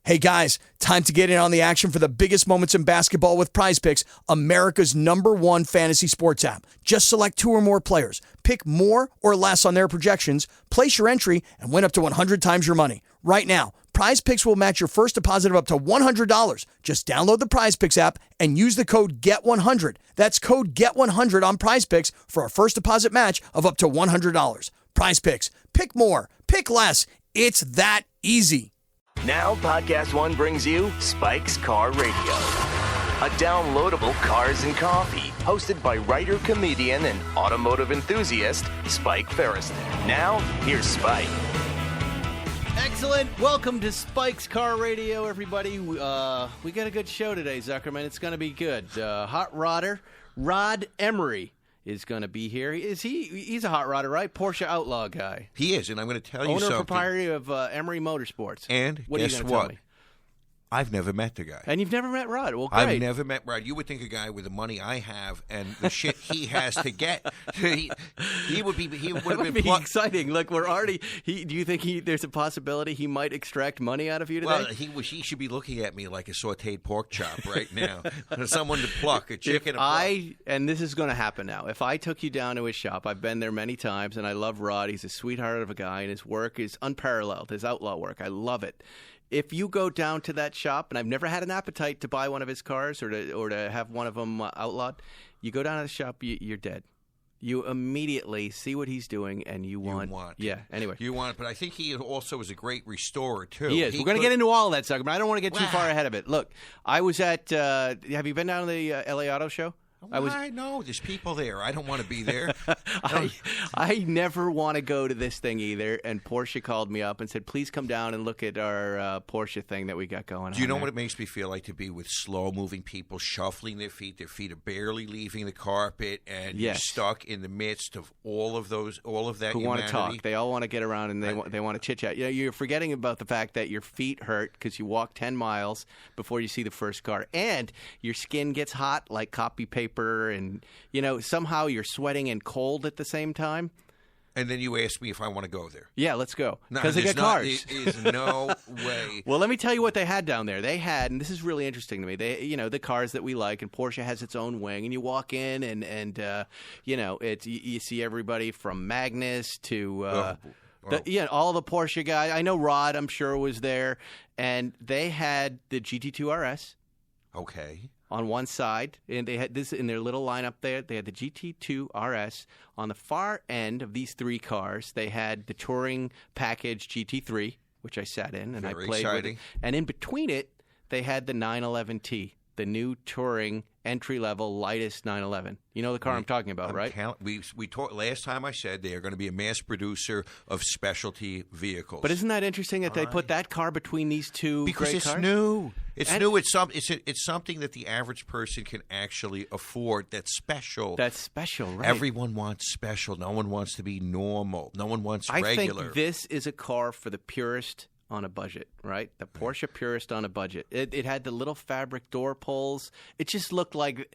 Hey guys, time to get in on the action for the biggest moments in basketball with Prize Picks, America's #1 fantasy sports app. Just select 2 or more players, pick more or less on their projections, place your entry, and win up to 100 times your money. Right now, Prize Picks will match your first deposit of up to $100. Just download the Prize Picks app and use the code GET100. That's code GET100 on Prize Picks for a first deposit match of up to $100. Prize Picks. Pick more. Pick less. It's that easy. Now, Podcast One brings you Spike's Car Radio, a downloadable cars and coffee, hosted by writer, comedian, and automotive enthusiast, Spike Ferriston. Now, here's Spike. Excellent. Welcome to Spike's Car Radio, everybody. We got a good show today, Zuckerman. It's going to be good. Hot rodder, Rod Emory, is going to be here. He's a hot rodder, right? Porsche Outlaw guy. He is, and I'm going to tell you something. Owner proprietor of Emory Motorsports. And what guess are you gonna what? tell me? I've never met the guy. And you've never met Rod? Well, great. I've never met Rod. You would think a guy with the money I have and the shit he has to get, he would have been exciting. Look, we're already. Do you think there's a possibility he might extract money out of you today? Well, he should be looking at me like a sautéed pork chop right now. Someone to pluck a chicken. And this is going to happen now. If I took you down to his shop, I've been there many times, and I love Rod. He's a sweetheart of a guy, and his work is unparalleled. His outlaw work, I love it. If you go down to that shop, and I've never had an appetite to buy one of his cars or to have one of them outlawed, you go down to the shop, you're dead. You immediately see what he's doing, and you want yeah, anyway. You want it, but I think he also is a great restorer, too. He is. We're going to get into all that stuff, but I don't want to get too far ahead of it. Look, I was at, have you been down to the LA Auto Show? I know. There's people there. I don't want to be there. I never want to go to this thing either. And Porsche called me up and said, please come down and look at our Porsche thing that we got going on. Do you know what it makes me feel like to be with slow-moving people, shuffling their feet? Their feet are barely leaving the carpet, and you're stuck in the midst of all of that Who humanity. want to talk. They all want to get around, and they want to chit-chat. You know, you're forgetting about the fact that your feet hurt because you walk 10 miles before you see the first car. And your skin gets hot like copy paper. And, somehow you're sweating and cold at the same time. And then you ask me if I want to go there. Yeah, let's go. Because they got cars. There is no way. Well, let me tell you what they had down there. They had, and this is really interesting to me, the cars that we like, and Porsche has its own wing. And you walk in, and you see everybody from Magnus to all the Porsche guys. I know Rod, I'm sure, was there. And they had the GT2 RS. Okay. On one side, and they had this in their little lineup there. They had the GT2 RS. On the far end of these 3 cars, they had the touring package GT3, which I sat in and Very I played exciting. with it. And in between it, they had the 911T, the new touring entry-level lightest 911. You know the car I'm talking about, right? We talked last time. I said they are going to be a mass producer of specialty vehicles. But isn't that interesting that they put that car between these two because great it's cars? new. It's new. It's something that the average person can actually afford. That's special. That's special, right? Everyone wants special. No one wants to be normal. No one wants regular. I think this is a car for the purist on a budget, right? The Porsche purist on a budget. It had the little fabric door pulls. It just looked like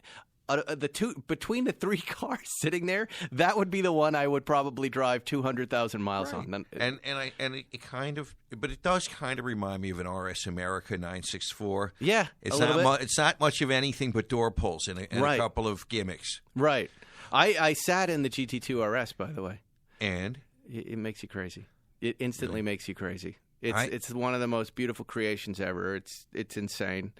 between the 3 cars sitting there, that would be the one I would probably drive 200,000 miles on. But it does kind of remind me of an RS America 964. Yeah, it's not much of anything but door pulls and a couple of gimmicks. Right. I sat in the GT2 RS, by the way, and it makes you crazy. It instantly makes you crazy. It's one of the most beautiful creations ever. It's insane.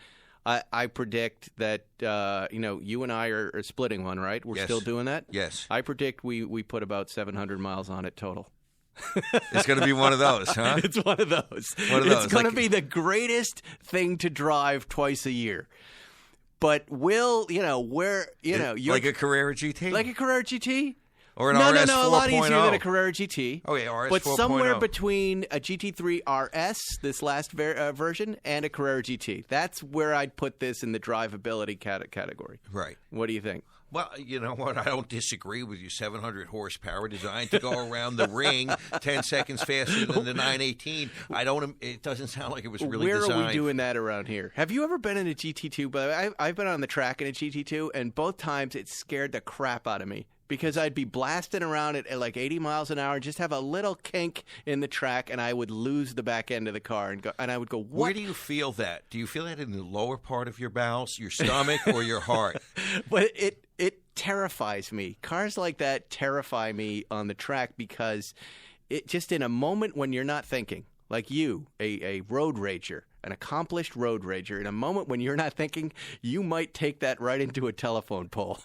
I predict that you and I are splitting one, right? We're still doing that? Yes. I predict we put about 700 miles on it total. It's going to be one of those, huh? It's one of those. It's going to be the greatest thing to drive twice a year. But like a Carrera GT? Like a Carrera GT? Or an RS 4.0. No, a lot easier than a Carrera GT. Oh, yeah, RS 4.0. But somewhere between a GT3 RS, this last version, and a Carrera GT. That's where I'd put this in the drivability category. Right. What do you think? Well, you know what? I don't disagree with you. 700 horsepower designed to go around the ring 10 seconds faster than the 918. It doesn't sound like it was really designed. Where are we doing that around here? Have you ever been in a GT2? But I've been on the track in a GT2, and both times it scared the crap out of me. because I'd be blasting around at like 80 miles an hour and just have a little kink in the track, and I would lose the back end of the car, and I would go, what? Where do you feel that? Do you feel that in the lower part of your bowels, your stomach, or your heart? But it terrifies me. Cars like that terrify me on the track because it just in a moment when you're not thinking, like you, a road rager, an accomplished road rager, in a moment when you're not thinking, you might take that right into a telephone pole.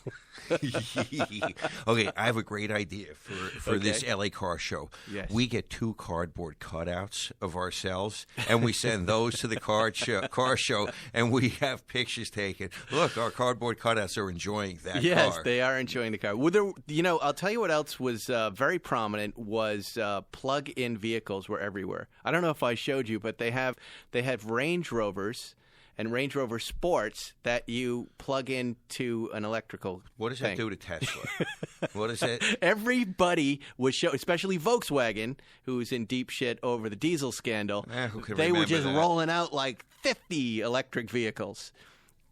Okay, I have a great idea for this LA car show. Yes. We get 2 cardboard cutouts of ourselves, and we send those to the car show, and we have pictures taken. Look, our cardboard cutouts are enjoying that car. Yes, they are enjoying the car. Well, I'll tell you what else was very prominent was plug-in vehicles were everywhere. I don't know if I showed you, but they have Range Rovers and Range Rover Sports that you plug into an electrical What does thing. that do to Tesla? What is it? Everybody was especially Volkswagen, who's in deep shit over the diesel scandal. Who can They were remember just that? rolling out like 50 electric vehicles.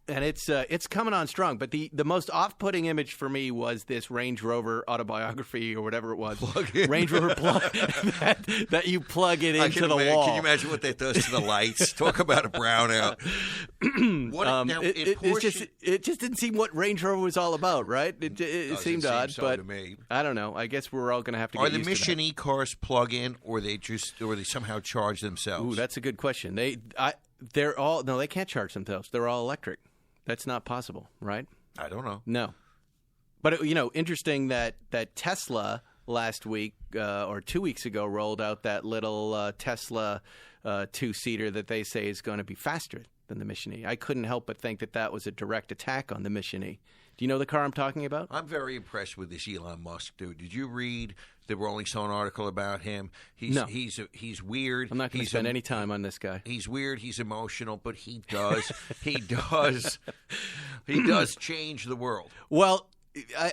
And it's coming on strong. But the most off-putting image for me was this Range Rover autobiography or whatever it was. Plug-in. Range Rover plug that you plug it into the wall. Can you imagine what that does to the lights? Talk about a brownout. It just didn't seem what Range Rover was all about, right? It seemed odd, so but to me. I don't know. I guess we're all going to have to get Are the used Mission to that. E cars plug-in, or they somehow charge themselves? Ooh, that's a good question. They can't charge themselves. They're all electric. That's not possible, right? I don't know. No. But, interesting that Tesla last week or 2 weeks ago rolled out that little Tesla two-seater that they say is going to be faster than the Mission E. I couldn't help but think that was a direct attack on the Mission E. Do you know the car I'm talking about? I'm very impressed with this Elon Musk dude. Did you read the Rolling Stone article about him? No. He's weird. I'm not going to spend any time on this guy. He's weird. He's emotional, but he does change the world. Well,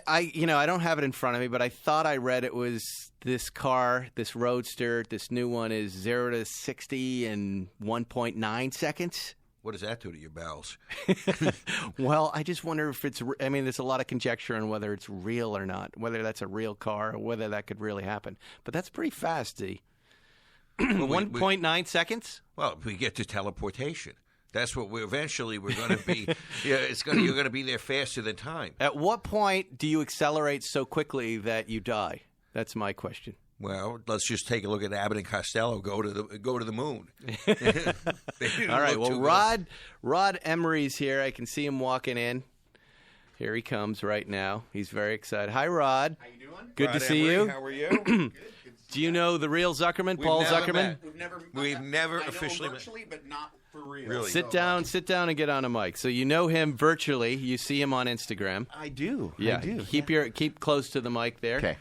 I don't have it in front of me, but I thought I read it was this car, this Roadster, this new one is 0 to 60 in 1.9 seconds. What does that do to your bowels? Well, I just wonder if there's a lot of conjecture on whether it's real or not, whether that's a real car or whether that could really happen. But that's pretty fast, Z. 1.9 seconds? Well, we get to teleportation. That's what we're going to be. You're going to be there faster than time. At what point do you accelerate so quickly that you die? That's my question. Well, let's just take a look at Abbott and Costello go to the moon. All right. Well, Rod Emory's here. I can see him walking in. Here he comes right now. He's very excited. Hi, Rod. How you doing? Good Rod to see Emory, you. How are you? Good. Do you know the real Zuckerman, Paul Zuckerman? met. We've never We've never officially I know met. virtually, but not for real. Really? Sit down and get on a mic. So you know him virtually. You see him on Instagram. I do. Yeah. I do. Keep close to the mic there. Okay.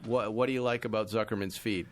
What do you like about Zuckerman's feed?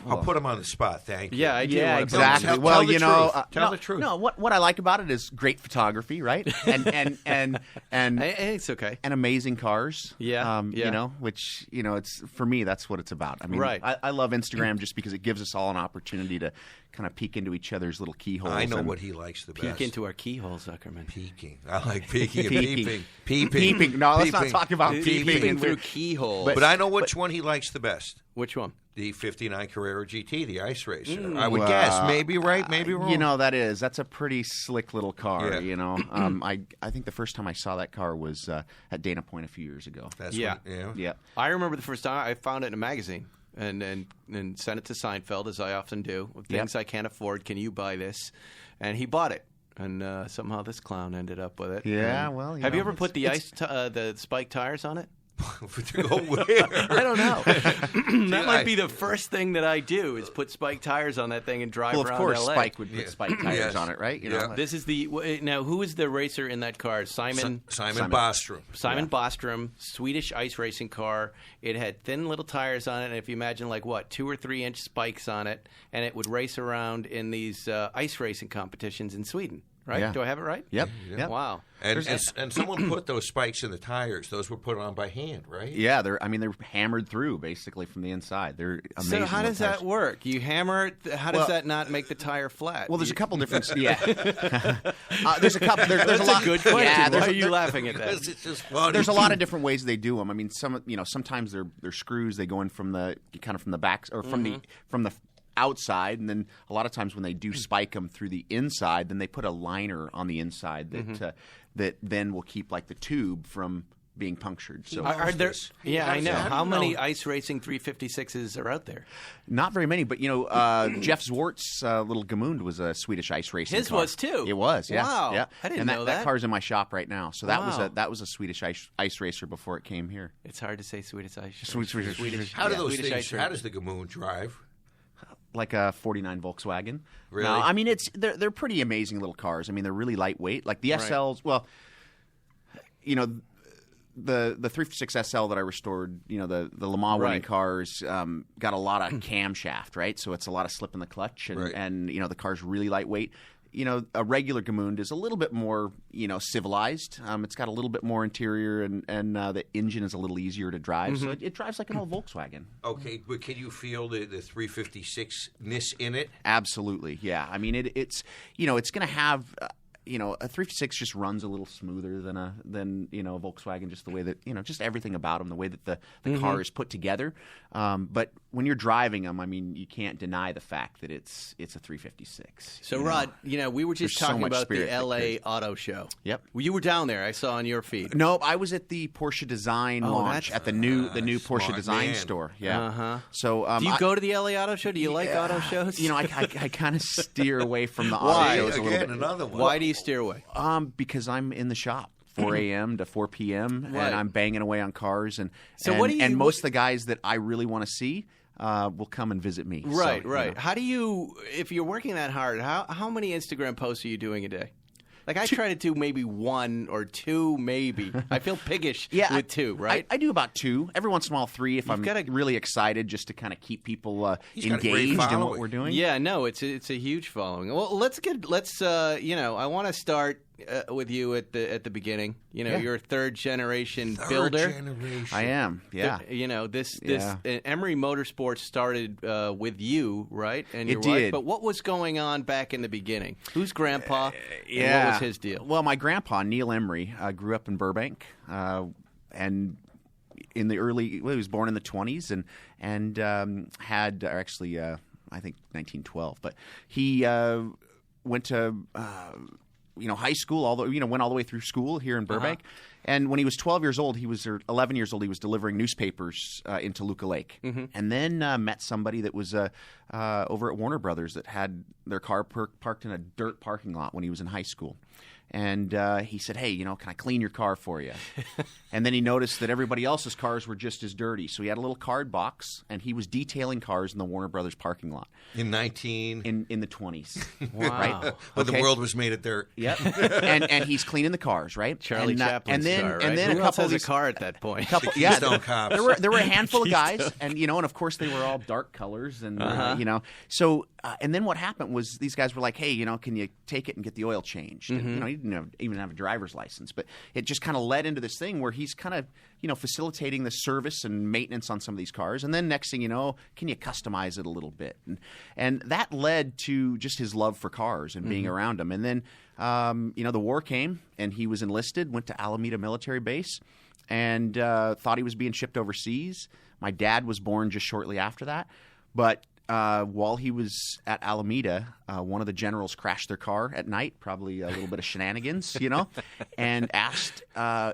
I'll put him on the spot. Thank you. Yeah, I do. Yeah, wanna- exactly. Tell well, the you know, truth. Tell the truth. No, what I like about it is great photography, right? And It's okay. and amazing cars. Yeah, yeah. You know, which it's for me. That's what it's about. I mean, Right. I love Instagram just because it gives us all an opportunity to kind of peek into each other's little keyholes. I know and what he likes the best. Peek into our keyhole, Zuckerman. Peeking. I like peeking and Peeking. peeping. Peeping. No, let's not talk about Peeping peeping. through keyholes. But I know which one he likes the best. Which one? The 59 Carrera GT, the ice racer. I would guess. Maybe right, maybe wrong. That's a pretty slick little car. Yeah. I think the first time I saw that car was at Dana Point a few years ago. That's Yeah. what, Yeah. I remember the first time I found it in a magazine and sent it to Seinfeld, as I often do. Things I can't afford. Can you buy this? And he bought it. And somehow this clown ended up with it. Yeah, And well, have you ever put the the spike tires on it? To go where? I don't know. That might be the first thing that I do is put spike tires on that thing and drive Well, of around course, LA. Spike would put spike tires Yes. on it, right? Yeah. This is now. Who is the racer in that car? Simon Bostrom. Simon Bostrom, Swedish ice racing car. It had thin little tires on it, and if you imagine 2 or 3 inch spikes on it, and it would race around in these ice racing competitions in Sweden. right? Yeah. Do I have it right? Yep. Yeah. Yep. Wow. And someone put those spikes in the tires. Those were put on by hand, right? Yeah, they're hammered through basically from the inside. They're amazing. So how does little tires. that work? You hammer it. How does Well- that not make the tire flat? Well, there's a couple different. Yeah, there's a couple. There's That's a lot. a good question. Yeah, Why there's, are you laughing at that? Because it's just funny. there's a lot of different ways they do them. I mean, sometimes they're screws. They go in from the back or from the outside, and then a lot of times when they do spike them through the inside, then they put a liner on the inside that then will keep like the tube from being punctured. So Are there? Yeah, I know. How do you How many know? ice racing 356s are out there? not very many, but Jeff Zwart's little Gamund was a Swedish ice racing His car. was too. It was, yeah. Wow. Yeah. I didn't and know that that. car's in my shop right now. So that Wow. was a Swedish ice racer before it came here. It's hard to say Swedish ice. Swedish. How do those Swedish things? ice How racing. does the Gamoon drive? Like a 49 Volkswagen. Really? No, I mean they're pretty amazing little cars. I mean they're really lightweight. Like the SLs, well, the 356 SL that I restored, the Le Mans winning Right. cars got a lot of camshaft, right? So it's a lot of slip in the clutch, and Right. and the car's really lightweight. A regular Gamund is a little bit more, civilized. It's got a little bit more interior, and the engine is a little easier to drive. So it drives like an old Volkswagen. Okay, but can you feel the 356-ness in it? Absolutely, yeah. I mean, it's it's going to have. A 356 just runs a little smoother than a Volkswagen, just the way that just everything about them, the way that the car is put together. But when you're driving them, I mean, you can't deny the fact that it's a 356. So, Rod, we were just There's so talking much about the spirit that LA carries- Auto Show. Yep. Well, you were down there. I saw on your feed. No, I was at the Porsche Design launch that's- at the new Porsche smart Design man. store. Yeah. Uh-huh. So Do you go to the LA Auto Show? Do you like auto shows? I kind of steer away from the Why? auto shows a little Again, bit. another one. Why do you steer away? Because I'm in the shop 4 a.m. to 4 p.m. Right. and I'm banging away on cars, and So what do you- and most of the guys that I really want to see will come and visit me. Right, So, right. How do you, if you're working that hard, how many Instagram posts are you doing a day? Like I try to do maybe 1 or 2, maybe. I feel piggish with 2, right? I do about 2. Every once in a while 3 if I'm gotta- really excited, just to kind of keep people He's got a great engaged in what following. we're doing. Yeah, no, it's a huge following. Well, I want to start with you at the beginning. You're a third generation builder. Third generation. I am. Yeah. This Yeah. Emory Motorsports started with you, right? And your It wife. did. But what was going on back in the beginning? Who's grandpa? Yeah. And what was his deal? Well, my grandpa, Neil Emory, grew up in Burbank, and in the he was born in the 20s and had actually I think 1912, but he went to high school, went all the way through school here in Burbank. And when he was 12 years old, or 11 years old, he was delivering newspapers in Toluca Lake. And then met somebody that was over at Warner Brothers that had their car parked in a dirt parking lot when he was in high school. And he said, hey, can I clean your car for you? And then he noticed that everybody else's cars were just as dirty. So he had a little card box, and he was detailing cars in the Warner Brothers parking lot In 19... in the 20s. Wow. Right? But the Okay. world was made of dirt. Yep. and he's cleaning the cars, right? Charlie and, Chaplin and then, star, right? And then Who a else couple has of a these, car at that point? yeah, Keystone Cops. there were a handful of guys, and and of course they were all dark colors, and So and then what happened was these guys were like, hey, can you take it and get the oil changed? And, he didn't even have a driver's license, but it just kind of led into this thing where he's kind of facilitating the service and maintenance on some of these cars, and then next thing you know, can you customize it a little bit? And that led to just his love for cars and being around them. And then the war came, and he was enlisted, went to Alameda Military Base, and thought he was being shipped overseas. My dad was born just shortly after that, but while he was at Alameda, one of the generals crashed their car at night, probably a little bit of shenanigans, and asked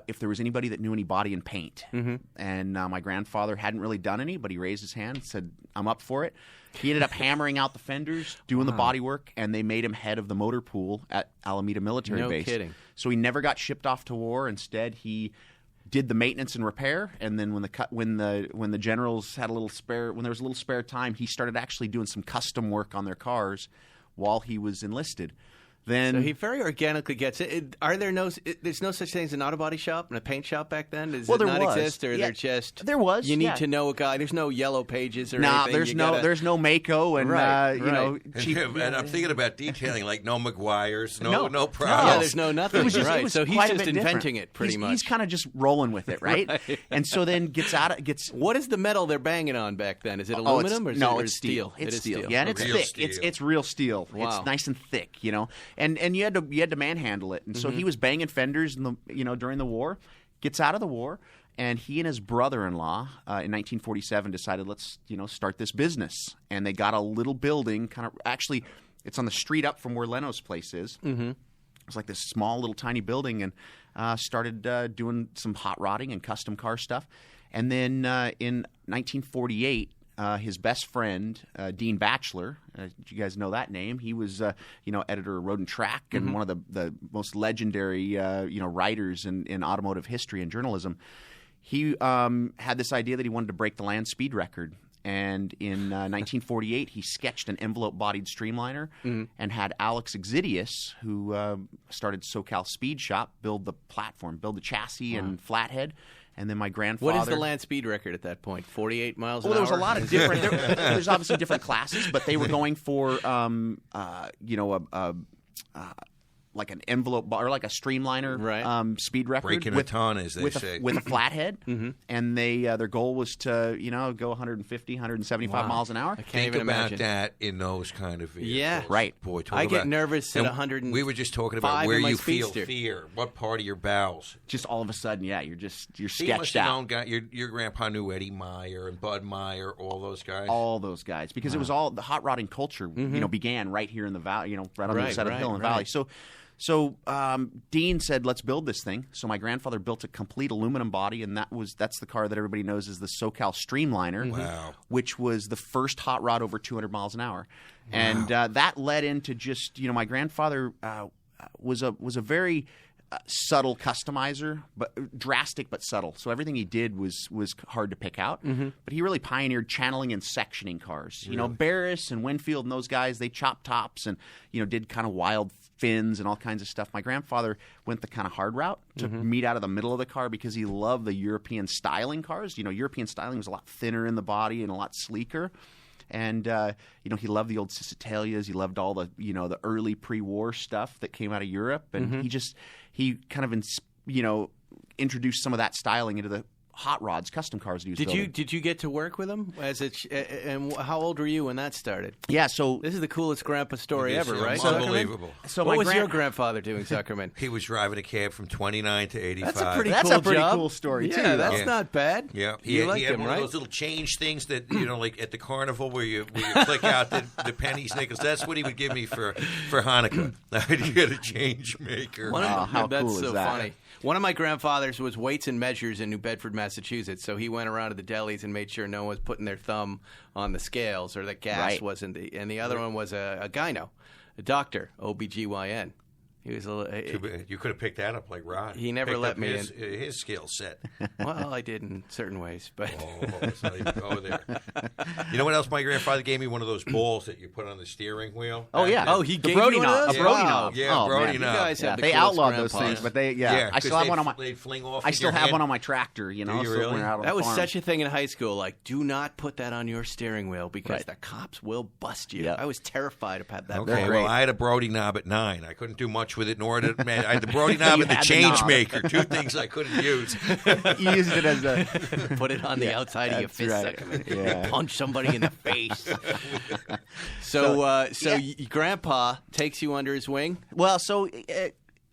if there was anybody that knew any body and paint. And my grandfather hadn't really done any, but he raised his hand and said, I'm up for it. He ended up hammering out the fenders, doing the body work, and they made him head of the motor pool at Alameda Military No Base. kidding. So he never got shipped off to war. Instead, he did the maintenance and repair, and then when the generals had a little spare, when there was a little spare time, he started actually doing some custom work on their cars while he was enlisted. Then So he very organically gets it. Are there there's no such thing as an auto body shop and a paint shop back then? Does it there not was. exist, or Yeah, they're just there was. You need yeah. to know a guy. There's no yellow pages or Nah, anything. there's no Mako and Right, you know right. cheap. And I'm thinking about detailing, like no McGuire's, no No. problems. Yeah, there's no nothing. It was just, right. it was So he's quite a just bit inventing different. it pretty much. He's kind of just rolling with it, right? Right. And so then gets. What is the metal they're banging on back then? Is it Oh, aluminum or is no, it it's steel? It's It is steel. Yeah, and it's Real thick. steel. It's real steel. Wow. It's nice and thick, you know. And you had to manhandle it. And so he was banging fenders in the during the war. Gets out of the war, and he and his brother-in-law in 1947 decided, let's start this business. And they got a little building, actually, it's on the street up from where Leno's place is. Mm-hmm. It was like this small little tiny building, and started doing some hot rodding and custom car stuff. And then in 1948, his best friend, Dean Batchelor, you guys know that name. He was, editor of Road and Track and one of the most legendary, writers in automotive history and journalism. He had this idea that he wanted to break the land speed record. And in 1948, he sketched an envelope-bodied streamliner and had Alex Exidius, who started SoCal Speed Shop, build the platform, build the chassis and flathead. And then my grandfather. What is the land speed record at that point? 48 miles an hour? Well, there was a lot of different. There's obviously different classes, but they were going for, like an envelope or like a streamliner speed record, Breaking a ton, as they say, with a flathead. And they their goal was to go 150, 175 miles an hour. I can't Think even about imagine. that in those kind of vehicles. Yeah. Right. Boy, talk I get about- nervous at and 105 We were just talking about where in my you feel Speedster. fear. What part of your bowels? Just all of a sudden, yeah, you're You must sketched have out. known your grandpa knew Eddie Meyer and Bud Meyer, all those guys. All those guys, because it was all the hot rodding culture. Began right here in the valley. Right on the other side of the hill in the valley. So Dean said, let's build this thing. So my grandfather built a complete aluminum body, and that's the car that everybody knows as the SoCal Streamliner, Wow. which was the first hot rod over 200 miles an hour. And that led into just, my grandfather was a very subtle customizer, but drastic but subtle. So everything he did was hard to pick out. But he really pioneered channeling and sectioning cars. Barris and Winfield and those guys, they chopped tops and did kind of wild fins and all kinds of stuff. My grandfather went the kind of hard route, took meat out of the middle of the car because he loved the European styling cars. European styling was a lot thinner in the body and a lot sleeker. And he loved the old Cicitalias. He loved all the the early pre-war stuff that came out of Europe, and he kind of introduced some of that styling into the hot rods, custom cars that he was building. Did you get to work with him and how old were you when that started? Yeah, so This is the coolest grandpa story It is, ever, right? Unbelievable. so What my was your grandfather doing, Zuckerman? He was driving a cab from 29 to 85. That's a pretty That's cool a pretty job. cool story, too, Yeah, that's though. not bad. Yeah, You he liked had him, one right? of those little change things that like at the carnival where you click out the pennies, nickels. That's what he would give me for Hanukkah. I'd get a change maker. how That's cool is so that? funny. One of my grandfathers was weights and measures in New Bedford, Massachusetts. So he went around to the delis and made sure no one was putting their thumb on the scales or that gas Right. wasn't. And the other one was a gyno, a doctor, OBGYN. He was a little. Too bad. You could have picked that up like Rod. He never Picked let up me his skill set. Well, I did in certain ways, but Oh, let's not even go there. You know what else? My grandfather gave me one of those balls that you put on the steering wheel. Oh yeah. Oh, he the gave Brody you one of knob. those? A Brody Wow. knob. Yeah, oh, Brody man. you knob. guys Yeah, have the they coolest outlawed those grandpas. things, but I Yeah, still have one on my. They'd fling off. I with still your have hand. one on my tractor. you so really? when we're out on That the was farm. such a thing in high school. Like, do not put that on your steering wheel because Right. the cops will bust you. Yep. I was terrified of that. Okay, great. well, I had a Brody knob at 9. I couldn't do much with it, nor did man. I had the Brody knob You and the had the change knob. maker. Two things I couldn't use. You used it as a. Put it on the outside of your that's fist, right. Zuckerman. Yeah. Punch somebody in the face. So Grandpa takes you under his wing. Well, so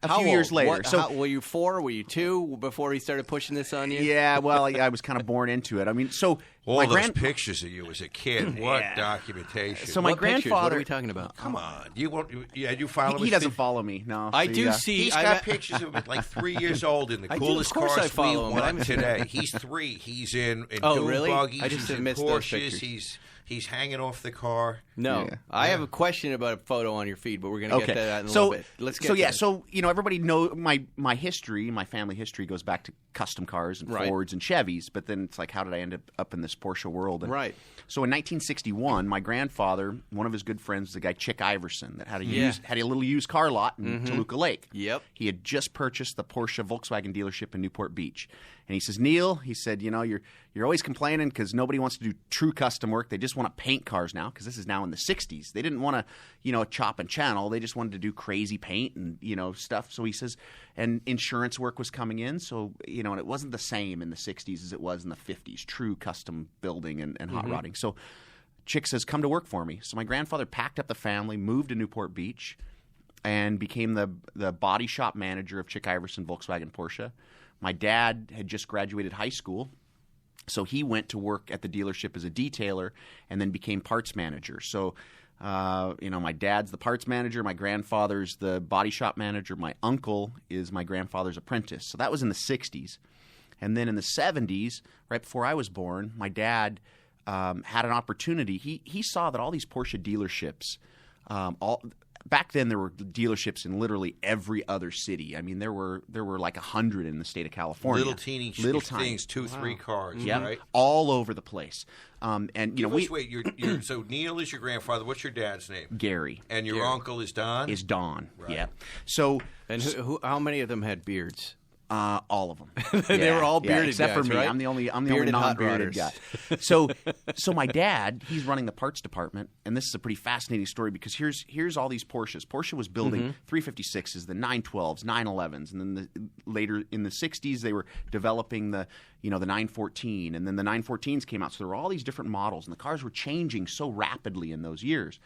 a How few years old? later. What- So were you 4? Were you 2 before he started pushing this on you? yeah, well, I was kind of born into it. I mean, so All my those pictures of you as a kid. What Yeah. documentation. So my What pictures? What grandfather. are we talking about? Come on. You won't? You follow He his doesn't thing? follow me. No, I So, do yeah. see. He's I got met- pictures of him at like 3 years old in the I do, coolest of course cars I follow we him, but I want haven't seen today. He's 3. He's in Oh, dune really? buggies. I just he's have in missed those Porsches. pictures. He's hanging off the car. No, Yeah. I have a question about a photo on your feed, but we're going to get to that in a little bit. Let's get so to yeah, it. so everybody know my history, my family history goes back to custom cars and Right. Fords and Chevys. But then it's like, how did I end up in this Porsche world? And Right. So in 1961, my grandfather, one of his good friends, was the guy Chick Iverson, that had a little used car lot in Toluca Lake. Yep. He had just purchased the Porsche Volkswagen dealership in Newport Beach. And he says, Neil, he said, you're always complaining because nobody wants to do true custom work. They just want to paint cars now, because this is now in the 60s. They didn't want to, chop and channel. They just wanted to do crazy paint and, stuff. So he says, and insurance work was coming in. So, and it wasn't the same in the 60s as it was in the 50s, true custom building and hot rodding. So Chick says, come to work for me. So my grandfather packed up the family, moved to Newport Beach, and became the body shop manager of Chick Iverson Volkswagen Porsche. My dad had just graduated high school, so he went to work at the dealership as a detailer and then became parts manager. So, my dad's the parts manager, my grandfather's the body shop manager, my uncle is my grandfather's apprentice. So that was in the 60s. And then in the 70s, right before I was born, my dad had an opportunity. He saw that all these Porsche dealerships, back then there were dealerships in literally every other city. I mean, there were like 100 in the state of California. Little tiny tiny. things, 2-3 cars, Yeah, right? all over the place. Wait, you're so Neil is your grandfather. What's your dad's name? Gary And your uncle is Don? is Don. Right. Yeah. So And how many of them had beards? all of them. They were all bearded except guys, for me. right? I'm the only Bearded hot non-bearded guy. rodders. So my dad, he's running the parts department, and this is a pretty fascinating story because here's all these Porsches. Porsche was building 356s, the 912s, 911s, and then later in the 60s they were developing the 914, and then the 914s came out. So there were all these different models, and the cars were changing so rapidly in those years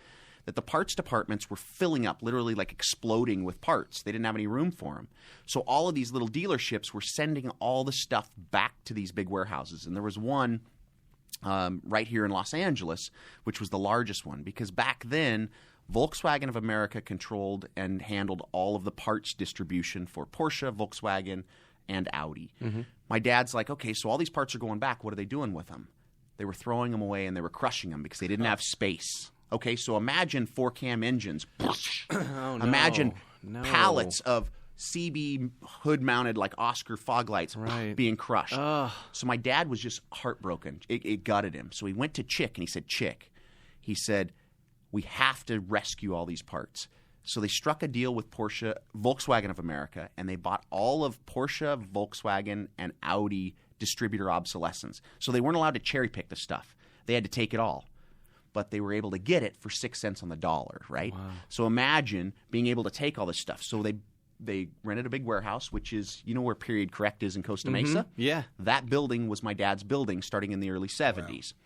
that the parts departments were filling up, literally like exploding with parts. They didn't have any room for them. So all of these little dealerships were sending all the stuff back to these big warehouses. And there was one right here in Los Angeles, which was the largest one, because back then Volkswagen of America controlled and handled all of the parts distribution for Porsche, Volkswagen, and Audi. My dad's like, okay, so all these parts are going back. What are they doing with them? They were throwing them away and they were crushing them because they didn't have space. Okay, so imagine 4-cam engines. Oh, no. Imagine No. pallets of CB hood-mounted like Oscar fog lights being crushed. So my dad was just heartbroken. It gutted him. So he went to Chick and he said, Chick, he said, we have to rescue all these parts. So they struck a deal with Porsche, Volkswagen of America, and they bought all of Porsche, Volkswagen, and Audi distributor obsolescence. So they weren't allowed to cherry-pick the stuff. They had to take it all. But they were able to get it for 6 cents on the dollar, right? Wow. So imagine being able to take all this stuff. So they rented a big warehouse, which is, where Period Correct is in Costa Mesa? Yeah. That building was my dad's building starting in the early 70s. Wow.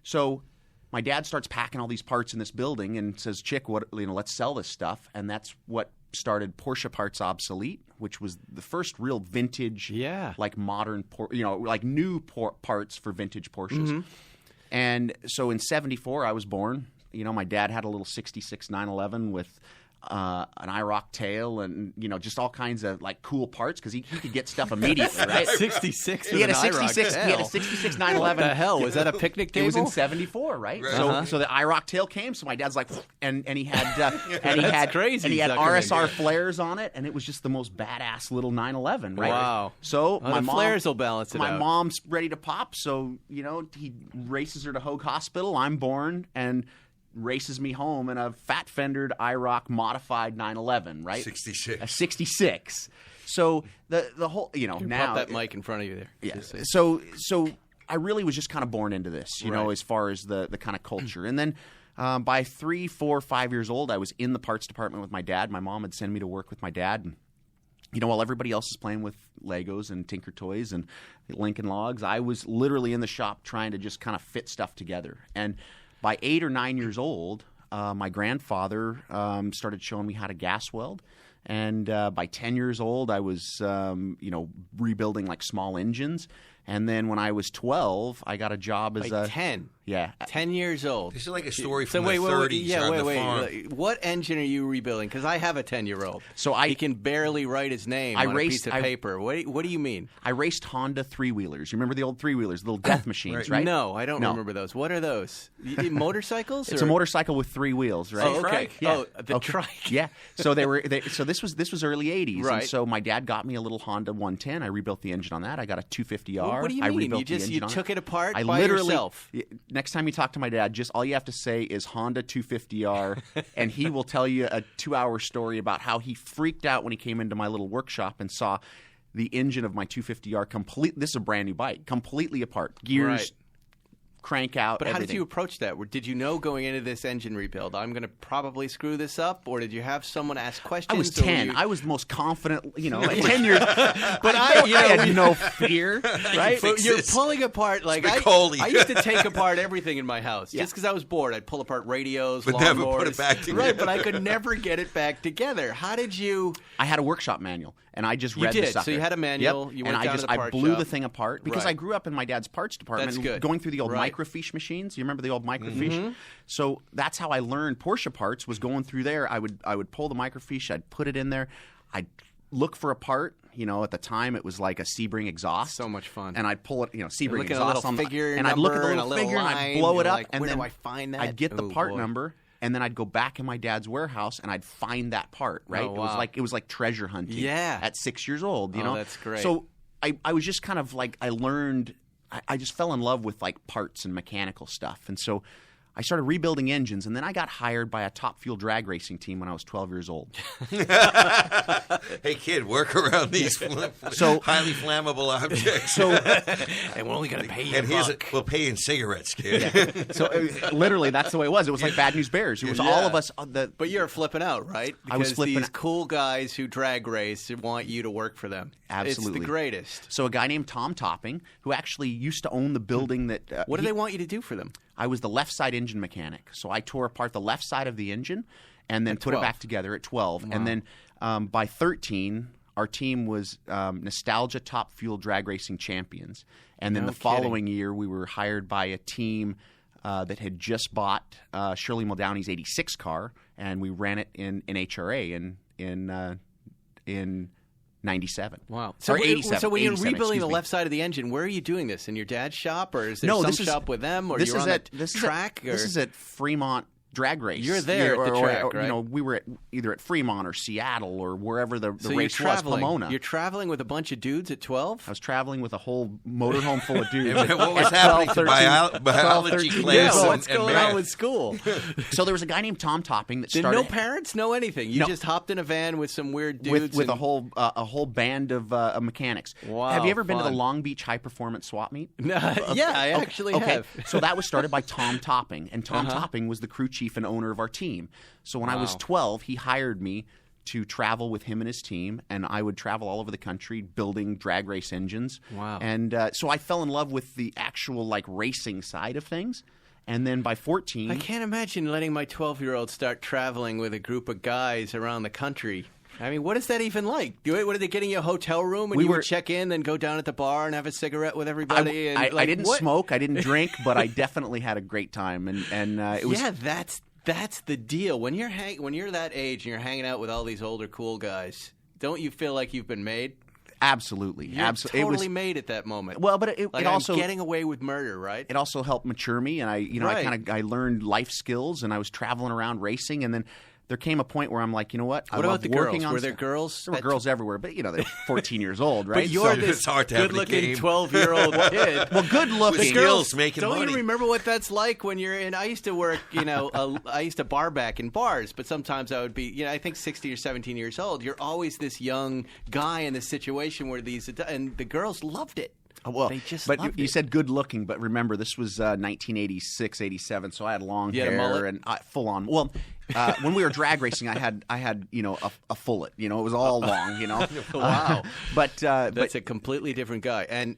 So my dad starts packing all these parts in this building and says, Chick, let's sell this stuff. And that's what started Porsche Parts Obsolete, which was the first real vintage, like modern, like new parts for vintage Porsches. And so in 74, I was born. My dad had a little 66 911 with an IROC tail and, just all kinds of like cool parts because he could get stuff immediately, right? 66 He had a with an IROC 66 tail. He had a 66 911. What the hell? Was that a picnic table? It was in 74, right? So the IROC tail came, so my dad's like, and he had crazy, and he had Zuckerman. RSR flares on it, and it was just the most badass little 911, right? Wow. So my mom, flares will balance it my out. mom's ready to pop, so he races her to Hoag Hospital. I'm born and races me home in a fat fendered IROC modified 911, right? 66. A 66. So the whole, now Pop that mic in front of you there. yeah. So I really was just kind of born into this, Right. as far as the kind of culture. And then by 3, 4, 5 years old, I was in the parts department with my dad. My mom would send me to work with my dad. And, while everybody else is playing with Legos and Tinker Toys and Lincoln Logs, I was literally in the shop trying to just kind of fit stuff together. And by 8 or 9 years old, my grandfather started showing me how to gas weld. And by 10 years old, I was, rebuilding like small engines. And then when I was 12, I got a job as a 10. Yeah. 10 years old. This is like a story from wait, the wait, 30s yeah, on wait, the wait. farm. What engine are you rebuilding? Because I have a 10-year-old. So he can barely write his name on a piece of paper. What do you mean? I raced Honda three-wheelers. You remember the old three-wheelers, the little death machines, right? No, I don't remember those. What are those? Motorcycles? It's a motorcycle with three wheels, right? Oh, okay. Yeah. Oh, the trike. Yeah. So so this was early 80s. Right. And so my dad got me a little Honda 110. I rebuilt the engine on that. I got a 250R. Well, what do you I mean? rebuilt You the took it apart I by literally, yourself? Next time you talk to my dad, just all you have to say is Honda 250R, and he will tell you a 2-hour story about how he freaked out when he came into my little workshop and saw the engine of my 250R complete. This is a brand new bike, completely apart. Gears, Right. crank out. But how did everything. you approach that? Did you know going into this engine rebuild, I'm going to probably screw this up? Or did you have someone ask questions? I was 10. I was the most confident, at 10 years. But I had no fear, right? But you're pulling apart, like, I used to take apart everything in my house. Just because I was bored. I'd pull apart radios, But lawnmowers. never put it back together. Right, but I could never get it back together. How did you... I had a workshop manual, and I just read did. the sucker. So you had a manual. Yep. You went and down to the I part blew shop. the thing apart because Right. I grew up in my dad's parts department. That's good. Going through the old Right. microfiche machines. You remember the old microfiche? Mm-hmm. So that's how I learned Porsche parts. Was going through there. I would pull the microfiche. I'd put it in there. I'd look for a part. At the time it was like a Sebring exhaust. So much fun. And I'd pull it. Sebring look at a exhaust little on figure and I'd look at the number little and a little figure and line. I'd blow it You're up. like, and where then do I find that? I'd get the Oh, part boy. number. And then I'd go back in my dad's warehouse and I'd find that part. Right? Oh, wow. It was like treasure hunting. Yeah. At 6 years old. You know. That's great. So I was just kind of like I learned. I just fell in love with like parts and mechanical stuff, and so I started rebuilding engines. And then I got hired by a top fuel drag racing team when I was 12 years old. Hey, kid, work around these highly flammable objects. So And we're only going to pay you and we'll pay you in cigarettes, kid. so literally that's the way it was. It was like Bad News Bears. It was all of us. But you're flipping out, right? Because I was flipping these out. cool guys who drag race want you to work for them. Absolutely. It's the greatest. So a guy named Tom Topping, who actually used to own the building that. What do they want you to do for them? I was the left side engine mechanic. So I tore apart the left side of the engine and then At put 12. it back together at 12. And then by 13, our team was Nostalgia Top Fuel Drag Racing Champions. And then No the following year, we were hired by a team that had just bought Shirley Muldowney's 86 car, and we ran it in HRA in 97. Wow. Or 87. So when you're 87, rebuilding the excuse me. left side of the engine, where are you doing this? In your dad's shop? Or is there No, some this is- shop with them? Or this you're is on at the track? This is at Fremont Drag Race. You're there at the track, right? We were either at Fremont or Seattle or wherever the So race you're was, traveling. Pomona. You're traveling with a bunch of dudes at 12? I was traveling with a whole motorhome full of dudes. And what was At happening to 12, 13, biology 13 class years Yeah, old. what's and going math? on with school? So there was a guy named Tom Topping that Did started no parents know anything? You No. just hopped in a van with some weird dudes with and- a whole band of mechanics. Wow, Have you ever been to the fun. Long Beach High Performance Swap Meet? Yeah, I actually have. So that was started by Tom Topping, and Tom Topping was the crew chief and owner of our team. So when I was Wow. 12, he hired me to travel with him and his team, and I would travel all over the country building drag race engines. Wow. And so I fell in love with the actual like racing side of things. And then by 14, I can't imagine letting my 12-year-old start traveling with a group of guys around the country. I mean, what is that even like? What are they getting you a hotel room and We you were- would check in, then go down at the bar and have a cigarette with everybody? I and, like, didn't what? smoke, I didn't drink, but I definitely had a great time. And it was Yeah, that's the deal. When you're that age and you're hanging out with all these older cool guys, don't you feel like you've been made? absolutely, You're absolutely. totally made at that moment. Well, but it like also I'm getting away with murder, right? it also helped mature me, and Right. I learned life skills, and I was traveling around racing, and then there came a point where I'm like, you know what? I What love about the working girls? on Were there stuff. girls? There were that- girls everywhere, but they're 14 years old, right? But you're So- this It's hard to have the good-looking game. 12-year-old kid. well, good looking. With skills making Don't money. you remember what that's like when you're in? I used to work, I used to bar back in bars, but sometimes I would be, I think 16 or 17 years old. You're always this young guy in this situation where and the girls loved it. Well, They just but loved you it. said good looking, but remember this was 1986, 87, so I had long You had a hair mullet? and full on. Well, when we were drag racing, I had a fullet. It was all long. Wow. But That's a completely different guy. And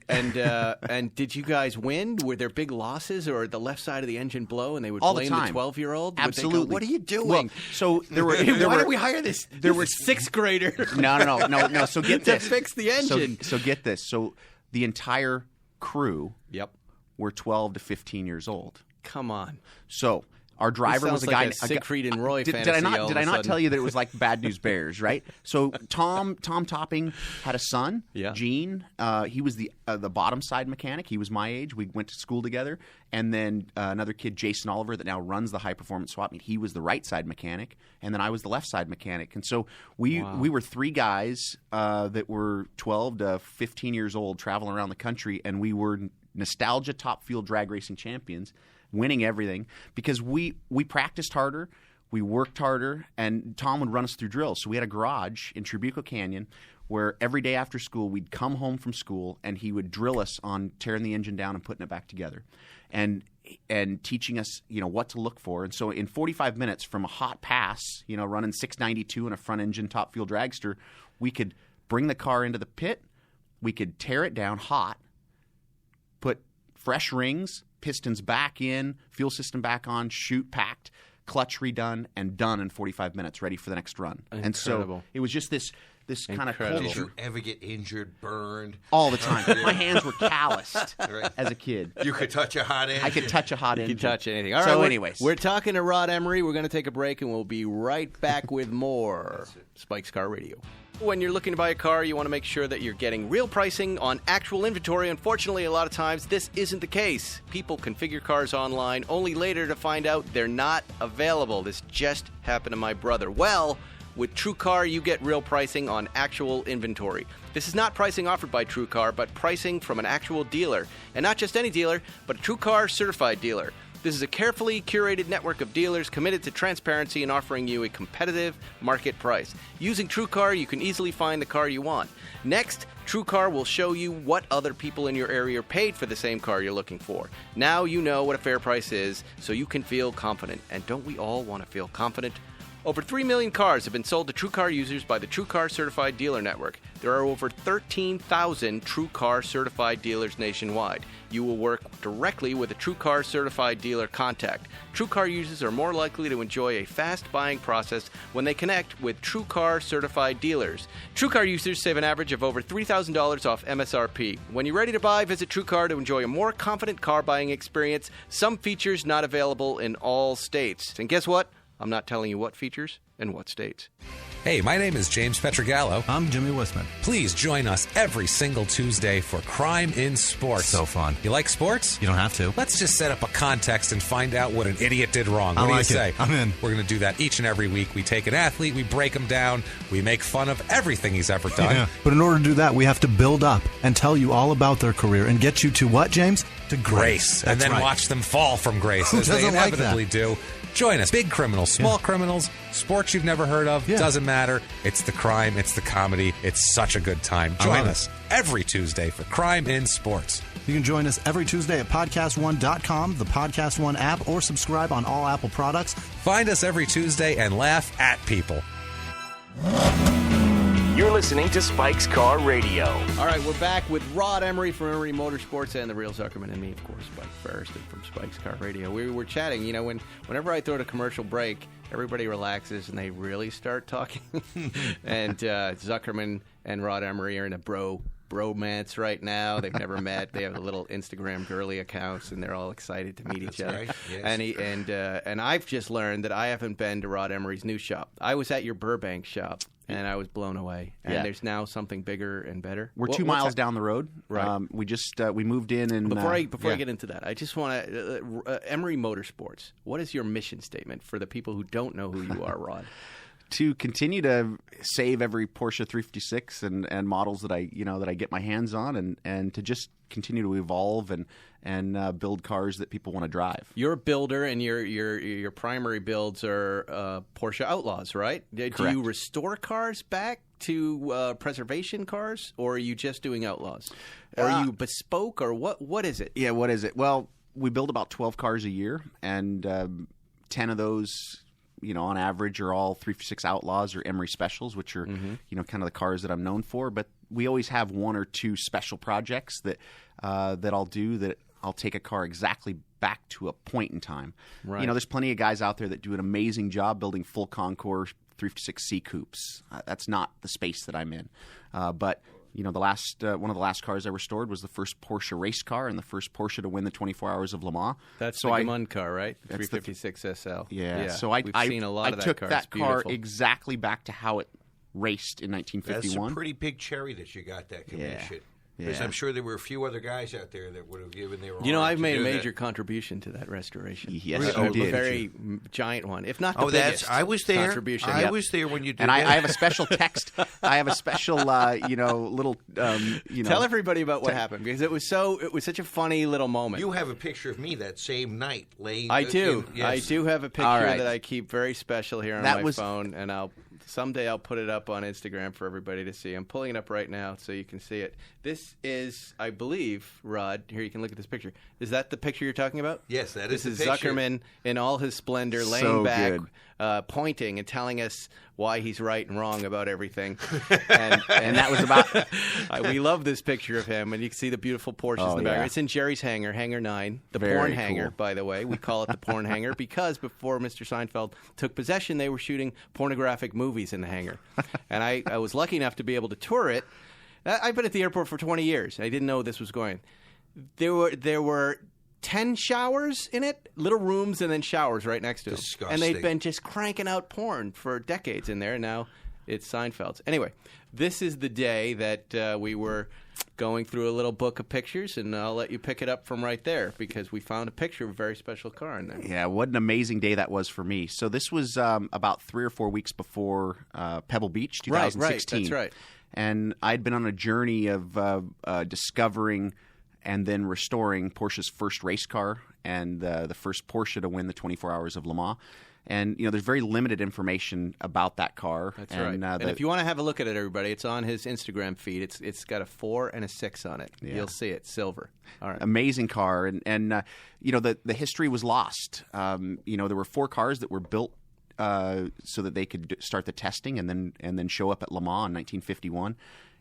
did you guys win? Were there big losses, or the left side of the engine blow, and they would all the blame time. 12-year-old? Absolutely. What are you doing? Well, so there were. Why did we hire this? There were sixth grader. No. So get To this. fix the engine. So get this. So the entire crew Yep. were 12 to 15 years old. Come on. So our driver was a guy. Like a Siegfried and Roy Did fantasy. I not? all Did of I a not sudden. tell you that it was like Bad News Bears, right? So Tom Topping had a son, Yeah. Gene. He was the bottom side mechanic. He was my age. We went to school together. And then another kid, Jason Oliver, that now runs the high performance swap meet. He was the right side mechanic, and then I was the left side mechanic. And so we were three guys that were 12 to 15 years old, traveling around the country, and we were nostalgia top field drag racing champions, winning everything because we practiced harder, we worked harder, and Tom would run us through drills. So we had a garage in Trabuco Canyon where every day after school we'd come home from school and he would drill us on tearing the engine down and putting it back together, and teaching us what to look for. And so in 45 minutes from a hot pass, running 692 in a front engine top fuel dragster, we could bring the car into the pit, we could tear it down hot, put fresh rings, pistons back in, fuel system back on, chute packed, clutch redone, and done in 45 minutes, ready for the next run. Incredible. And so it was just this kind of Incredible. Did culture you ever get injured, burned? all the time. My hands were calloused Right. as a kid. You could touch a hot engine. I could touch a hot You engine. can touch anything. All right. So we're- anyways. we're talking to Rod Emory. We're going to take a break, and we'll be right back with more Spike's Car Radio. When you're looking to buy a car, you want to make sure that you're getting real pricing on actual inventory. Unfortunately, a lot of times this isn't the case. People configure cars online only later to find out they're not available. This just happened to my brother. Well, with TrueCar, you get real pricing on actual inventory. This is not pricing offered by TrueCar, but pricing from an actual dealer. And not just any dealer, but a TrueCar certified dealer. This is a carefully curated network of dealers committed to transparency and offering you a competitive market price. Using TrueCar, you can easily find the car you want. Next, TrueCar will show you what other people in your area paid for the same car you're looking for. Now you know what a fair price is, so you can feel confident. And don't we all want to feel confident? Over 3 million cars have been sold to TrueCar users by the TrueCar Certified Dealer Network. There are over 13,000 TrueCar certified dealers nationwide. You will work directly with a TrueCar certified dealer contact. TrueCar users are more likely to enjoy a fast buying process when they connect with TrueCar certified dealers. TrueCar users save an average of over $3,000 off MSRP. When you're ready to buy, visit TrueCar to enjoy a more confident car buying experience. Some features not available in all states. And guess what? I'm not telling you what features and what states. Hey, my name is James Petrogallo. I'm Jimmy Wisman. Please join us every single Tuesday for Crime in Sports. So fun. You like sports? You don't have to. Let's just set up a context and find out what an idiot did wrong. What I do like you it. say? I'm in. We're going to do that each and every week. We take an athlete, we break him down, we make fun of everything he's ever done. Yeah. But in order to do that, we have to build up and tell you all about their career and get you to what, James? To grace. And then right. watch them fall from grace Who as they doesn't like that? inevitably do. Join us. Big criminals, small criminals, sports you've never heard of. Yeah. Doesn't matter. It's the crime. It's the comedy. It's such a good time. I Join love it. us every Tuesday for Crime in Sports. You can join us every Tuesday at podcast1.com, the Podcast One app, or subscribe on all Apple products. Find us every Tuesday and laugh at people. You're listening to Spike's Car Radio. All right, we're back with Rod Emory from Emory Motorsports and the Real Zuckerman, and me, of course, Spike Ferriston from Spike's Car Radio. We were chatting, whenever I throw a commercial break, everybody relaxes and they really start talking. And Zuckerman and Rod Emory are in a bromance right now. They've never met. They have the little Instagram girly accounts, and they're all excited to meet each other. right, yes. And I've just learned that I haven't been to Rod Emory's new shop. I was at your Burbank shop, and I was blown away. And Yeah. there's now something bigger and better. We're What- 2 what's miles that? down the road. Right. We just we moved in and Before I yeah. get into that, I just want to Emory Motorsports. What is your mission statement for the people who don't know who you are, Rod? to continue to save every Porsche 356 and models that I get my hands on, and to just continue to evolve and build cars that people want to drive. You're a builder, and your primary builds are Porsche Outlaws, right? Do Correct. you restore cars back to preservation cars, or are you just doing Outlaws? Or are you bespoke, or what is it? Yeah, what is it? Well, we build about 12 cars a year, and 10 of those, on average, are all 356 Outlaws or Emory Specials, which are, kind of the cars that I'm known for. But we always have one or two special projects that I'll do, that I'll take a car exactly back to a point in time. Right. There's plenty of guys out there that do an amazing job building full Concours 356C coupes. That's not the space that I'm in. But the last one of the last cars I restored was the first Porsche race car and the first Porsche to win the 24 Hours of Le Mans. That's the Gamon car, right? The 356 SL. Yeah. So we've seen a lot of that took car. that car exactly back to how it raced in 1951. That's a pretty big cherry that you got that commission. Because Yeah. I'm sure there were a few other guys out there that would have given their I've made a major contribution to that restoration. Yes, Really? you did. A very giant one, if not the biggest. I was there. Contribution. I was there when you did And that. I have a special text. I have a special, little, Tell everybody about what happened, because it was such a funny little moment. You have a picture of me that same night laying. I do. Yes. I do have a picture All right. that I keep very special here on my phone, and someday I'll put it up on Instagram for everybody to see. I'm pulling it up right now so you can see it. This is, I believe, Rod, here you can look at this picture. Is that the picture you're talking about? Yes, that is This the is picture. Zuckerman in all his splendor, laying So back, good. pointing and telling us why he's right and wrong about everything. And that was about. we love this picture of him, and you can see the beautiful Porsches in the background. It's in Jerry's hangar, Hangar 9, the Very porn cool. hangar, by the way. We call it the porn hangar because before Mr. Seinfeld took possession, they were shooting pornographic movies in the hangar. And I was lucky enough to be able to tour it. I've been at the airport for 20 years. I didn't know this was going. There were 10 showers in it, little rooms and then showers right next to them. Disgusting. And they'd been just cranking out porn for decades in there, and now it's Seinfeld's. Anyway, this is the day that we were going through a little book of pictures, and I'll let you pick it up from right there because we found a picture of a very special car in there. Yeah, what an amazing day that was for me. So this was about 3 or 4 weeks before Pebble Beach, 2016. Right, that's right. And I'd been on a journey of discovering and then restoring Porsche's first race car and the first Porsche to win the 24 Hours of Le Mans. And, there's very limited information about that car. That's right. And if you want to have a look at it, everybody, it's on his Instagram feed. It's got a 4 and a 6 on it. Yeah. You'll see it, silver. All right. Amazing car. And the history was lost. There were 4 cars that were built so that they could start the testing and then show up at Le Mans in 1951.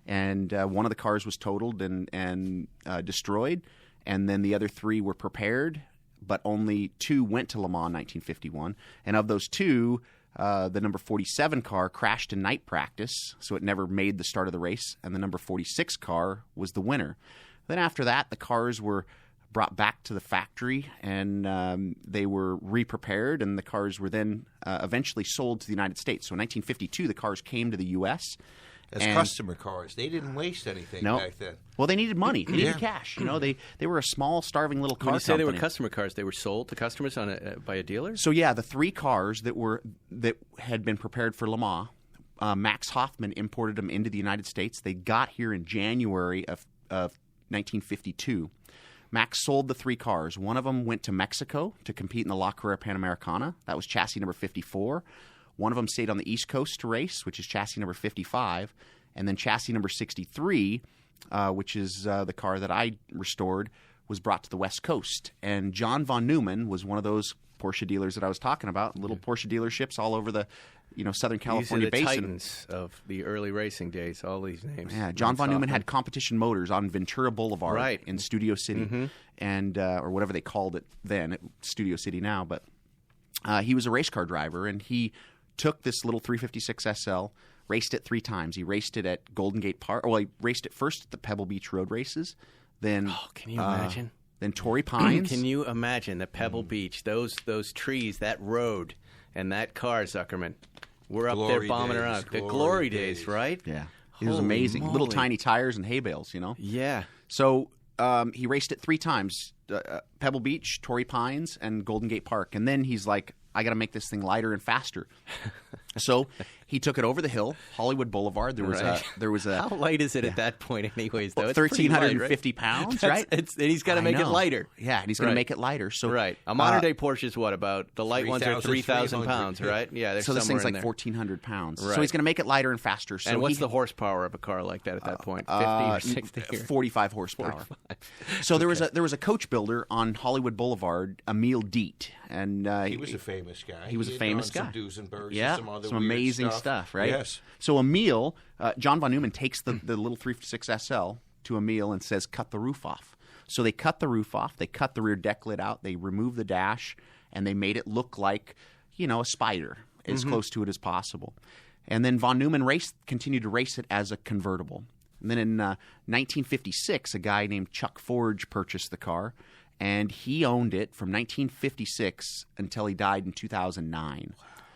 And one of the cars was totaled and destroyed, and then the other 3 were prepared, but only 2 went to Le Mans in 1951. And of those 2, the number 47 car crashed in night practice, so it never made the start of the race, and the number 46 car was the winner. Then after that, the cars were brought back to the factory, and they were re-prepared, and the cars were then eventually sold to the United States. So in 1952, the cars came to the U.S., As customer cars. They didn't waste anything back then. Well, they needed money. They needed cash. They were a small, starving little car When you say they were company. customer cars, they were sold to customers by a dealer? So yeah, the 3 cars that had been prepared for Le Mans, Max Hoffman imported them into the United States. They got here in January of 1952. Max sold the 3 cars. One of them went to Mexico to compete in the La Carrera Panamericana. That was chassis number 54. One of them stayed on the East Coast to race, which is chassis number 55. And then chassis number 63, which is the car that I restored, was brought to the West Coast. And John von Neumann was one of those Porsche dealers that I was talking about, little Porsche dealerships all over the Southern California These are the basin. titans of the early racing days, all these names. Yeah, John von Neumann had Competition Motors on Ventura Boulevard in Studio City, and or whatever they called it then, Studio City now. But he was a race car driver, and he took this little 356 SL, raced it 3 times. He raced it at Golden Gate Park. Well, he raced it first at the Pebble Beach Road Races. Then, can you imagine? Then Torrey Pines. Can you imagine the Pebble Beach, those trees, that road, and that car, Zuckerman? We're up there bombing around. The glory days, right? Yeah. It was Holy amazing. moly. Little tiny tires and hay bales, Yeah. So he raced it 3 times, Pebble Beach, Torrey Pines, and Golden Gate Park. And then he's like, I got to make this thing lighter and faster. So he took it over the hill, Hollywood Boulevard. There was a How light is it at that point, anyways? Though, well, it's pretty light, 1,350 pounds, right? And he's got to make it lighter. Yeah, and he's going to make it lighter. So a modern day Porsche is what about the light ones are 3,000 pounds, right? Yeah, they're so this thing's somewhere like in there. 1,400 pounds. Right. So he's going to make it lighter and faster. So and what's the horsepower of a car like that at that point? 50 or 60? 45 horsepower. So there was a coach builder on Hollywood Boulevard, Emil Diet, and he was a famous guy. He was a famous guy. Some Duesenbergs yeah, and some other some weird amazing stuff, right? Yes. So Emil, John von Neumann takes the little 356 SL to Emil and says, cut the roof off. So they cut the roof off. They cut the rear deck lid out. They removed the dash, and they made it look like, a Spider, as close to it as possible. And then von Neumann continued to race it as a convertible. And then in 1956, a guy named Chuck Forge purchased the car, and he owned it from 1956 until he died in 2009.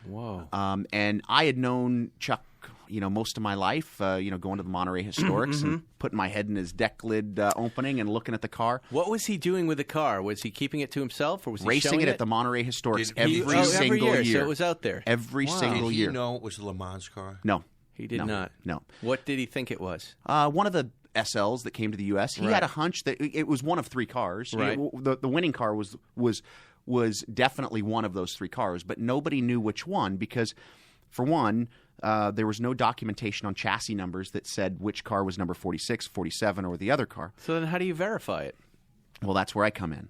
Whoa. And I had known Chuck, most of my life, going to the Monterey Historics and putting my head in his deck lid opening and looking at the car. What was he doing with the car? Was he keeping it to himself, or was he racing showing it at the Monterey Historics every every single year? year. So it was out there Every single Did year. you know it was a Le Mans car? No. He did not. No. What did he think it was? One of the SLs that came to the U.S. He Right. had a hunch that it was one of three cars. Right. The winning car was definitely one of those three cars, but nobody knew which one because, for one, there was no documentation on chassis numbers that said which car was number 46, 47, or the other car. So then how do you verify it? Well, that's where I come in.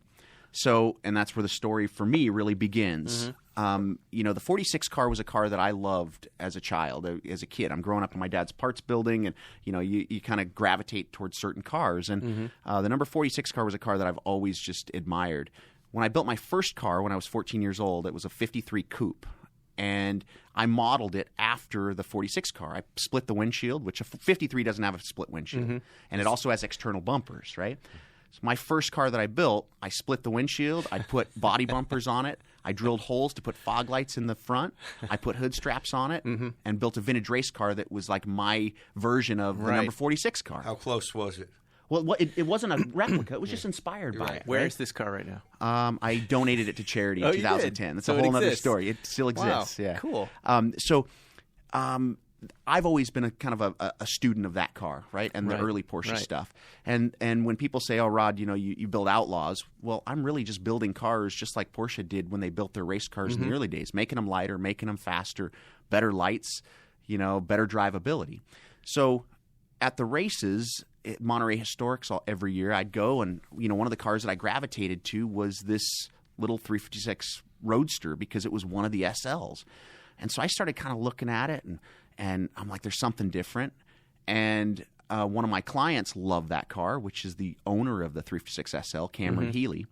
So, and that's where the story for me really begins. The 46 car was a car that I loved as a child, as a kid. I'm growing up in my dad's parts building, and you kind of gravitate towards certain cars. And the number 46 car was a car that I've always just admired. When I built my first car when I was 14 years old, it was a 53 coupe. And I modeled it after the 46 car. I split the windshield, which a 53 doesn't have a split windshield. And it also has external bumpers, right? So my first car that I built, I split the windshield. I put body bumpers on it. I drilled holes to put fog lights in the front. I put hood straps on it and built a vintage race car that was like my version of the number 46 car. How close was it? Well, it wasn't a replica. It was just inspired by it. Where is this car right now? I donated it to charity in Oh, you did? 2010. That's So a it whole other exists. story. It still exists. Wow, Yeah. cool. I've always been a kind of a student of that car, right, and the Right, early Porsche right. stuff. And when people say, "Oh, Rod, you build Outlaws," well, I'm really just building cars just like Porsche did when they built their race cars in the early days, making them lighter, making them faster, better lights, better drivability. So at the races at Monterey Historics every year, I'd go, and one of the cars that I gravitated to was this little 356 Roadster because it was one of the SLs. And so I started kind of looking at it, and I'm like, there's something different. And one of my clients loved that car, which is the owner of the 356 SL, Cameron Healy.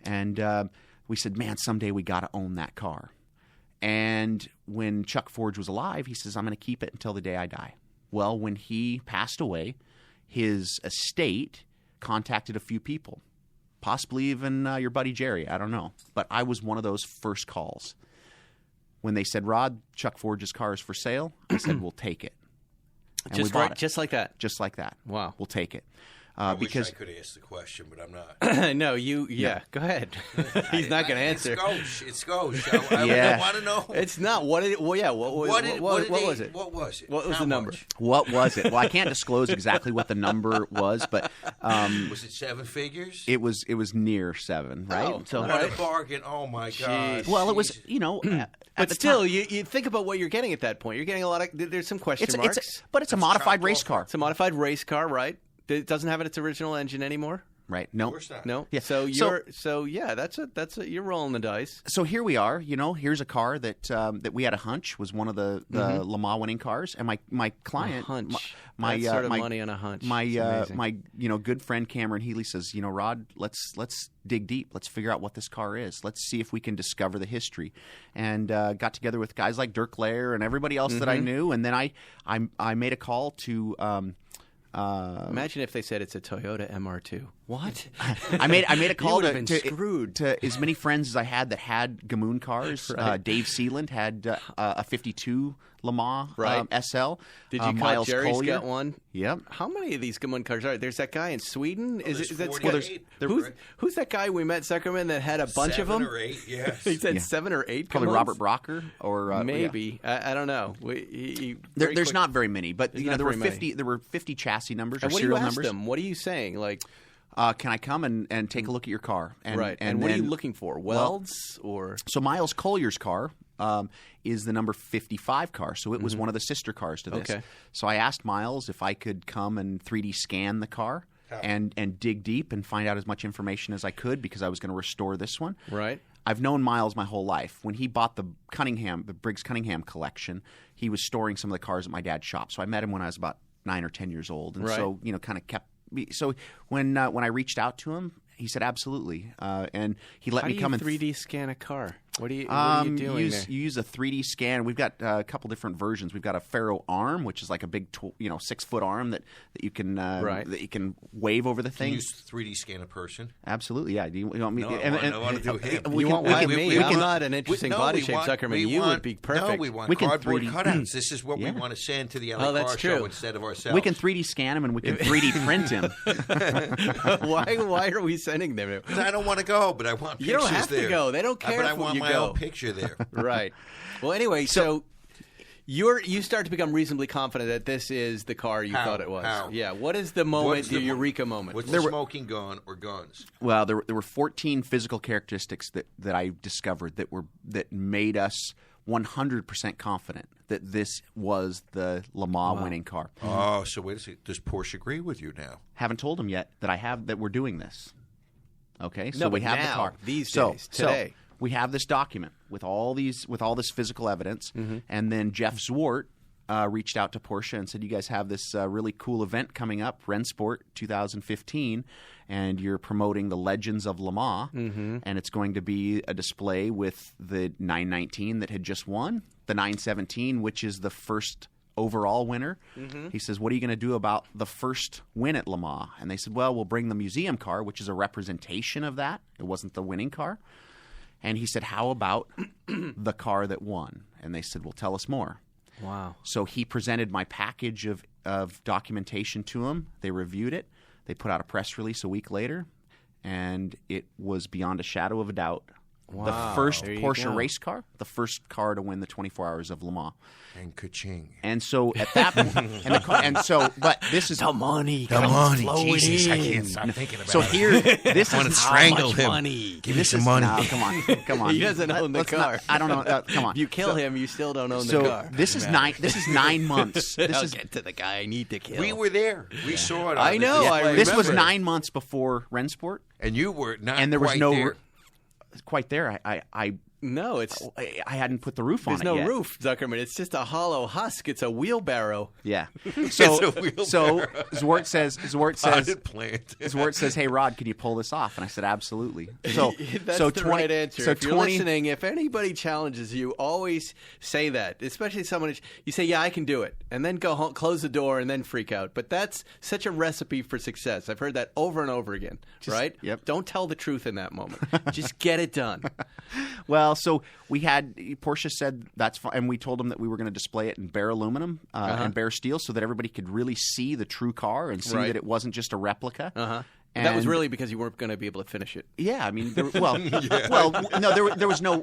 And we said, man, someday we got to own that car. And when Chuck Forge was alive, he says, I'm going to keep it until the day I die. Well, when he passed away, his estate contacted a few people, possibly even your buddy Jerry. I don't know. But I was one of those first calls. When they said, Rod, Chuck Forge's car is for sale, I said, we'll take it. And we bought it. Just like that. Just like that. Wow. We'll take it. I Because wish I could ask the question, but I'm not. No, go ahead. He's not going to answer. It's gauche. I Yeah. want to know. It's not. What did it? Well, yeah. What was it? What was it? What was How the number? much? what was it? Well, I can't disclose exactly what the number was, but Was it seven figures? it was near 7, right? Oh, So, What a bargain. Oh, my God. well, it was, But still, you think about what you're getting at that point. You're getting a lot of. There's some question marks. but it's a modified race car. It's a modified race car, right? It doesn't have its original engine anymore. Right. No. Of course not. No. Yeah. So you're rolling the dice. So here we are. Here's a car that we had a hunch was one of the Le Mans winning cars, and my client, A hunch. my That sort of my, money on a hunch. My It's amazing. my good friend Cameron Healy says, Rod, let's dig deep. Let's figure out what this car is. Let's see if we can discover the history. And got together with guys like Dirk Lair and everybody else that I knew, and then I made a call to. Imagine if they said it's a Toyota MR2. What? I made a call You would've been screwed. to as many friends as I had that had Gamoon cars. Right. Dave Sealand had a 52 Le Mans Right. SL. Did you call Miles Jerry's Collier. got one? Yep. How many of these Gamoon cars are there? There's that guy in Sweden. there's Is that 48. who's that guy we met, Zuckerman, that had a bunch of them? 7 or 8, yes. He said 7 or 8. Probably Gamoons? Robert Brocker or Maybe. I don't know. There's not very many, but There's not there were very 50. many. There were 50 chassis numbers or And what do you serial ask numbers. them? What are you saying? Like, Can I come and take a look at your car? And, right. And what are you then- looking for? Welds or? So Miles Collier's car is the number 55 car, so it was one of the sister cars to this. Okay. So I asked Miles if I could come and 3D scan the car and dig deep and find out as much information as I could because I was going to restore this one. Right. I've known Miles my whole life. When he bought the Briggs Cunningham collection, he was storing some of the cars at my dad's shop. So I met him when I was about 9 or 10 years old, and Right. so kind of kept. So when I reached out to him, he said absolutely, and he let How me do come you and 3D scan a car? What are you doing there? You use a 3D scan. We've got a couple different versions. We've got a Faro arm, which is like a big, 6-foot arm that you can that you can wave over the Can thing. you 3D scan a person? Absolutely, yeah. Do you want me? No, I want to do him. You want we can- me? we I'm can- not an interesting body shape, Zuckerman. You would be perfect. No, we want We can cardboard 3D cuttouts. This is what we Yeah. want to send to the LA that's Car Show true. instead of ourselves. We can 3D scan him and we can 3D print him. Why are we sending them? I don't want to go, but I want pictures You don't have to there. go. They don't care But I if want you my go. own picture there. Right. Well, anyway, so you start to become reasonably confident that this is the car you How? thought it was. How? Yeah. What is the moment, What's the the- eureka moment? What's the smoking gun or guns? Well, there were 14 physical characteristics that I discovered that made us 100% confident that this was the Le Mans winning car. Oh, so wait a second. Does Porsche agree with you now? Haven't told them yet that we're doing this. Okay, so No, we but have now, the car these So- days, today. So we have this document with all this physical evidence, and then Jeff Zwart reached out to Porsche and said, "You guys have this really cool event coming up, Rennsport 2015, and you're promoting the Legends of Le Mans, and it's going to be a display with the 919 that had just won, the 917, which is the first overall winner." He says, "What are you going to do about the first win at Le Mans?" And they said, "Well, we'll bring the museum car, which is a representation of that. It wasn't the winning car." And he said, "How about the car that won?" And they said, "Well, tell us more." Wow. So he presented my package of documentation to them. They reviewed it. They put out a press release a week later, and it was beyond a shadow of a doubt the first There you Porsche go. race car, the first car to win the 24 Hours of Le Mans. And ka-ching. And so at that point, but this is The money. The money. Jesus, I can't stop thinking about so it. here. This I want to is strangle him. money. Give me some money. No, come on. He doesn't own the Let's car. I don't know. Come on. If you kill him, you still don't own So the car. this is 9 months. This I'll is get to the guy I need to kill. We were there. We saw it. I on know, The I display. this was remember. 9 months before Rennsport, And you were not and there was quite no there. quite there. No, it's I hadn't put the roof on there's it no yet. roof, Zuckerman. It's just a hollow husk. It's a wheelbarrow. Yeah. It's a wheelbarrow. So Zwart says Potted plant. Zwart says, "Hey Rod, can you pull this off?" And I said, "Absolutely." So That's so the 20 right answer. So if you're 20 listening, if anybody challenges you, always say that. Especially someone you say, "Yeah, I can do it," and then go home, close the door, and then freak out. But that's such a recipe for success. I've heard that over and over again. Right? yep. Don't tell the truth in that moment. Just get it done. Well, so we had Porsche said that's fine, and we told them that we were going to display it in bare aluminum and bare steel, so that everybody could really see the true car and see Right. that it wasn't just a replica. And that was And- really because you weren't going to be able to finish it. Yeah, I mean, no, there was no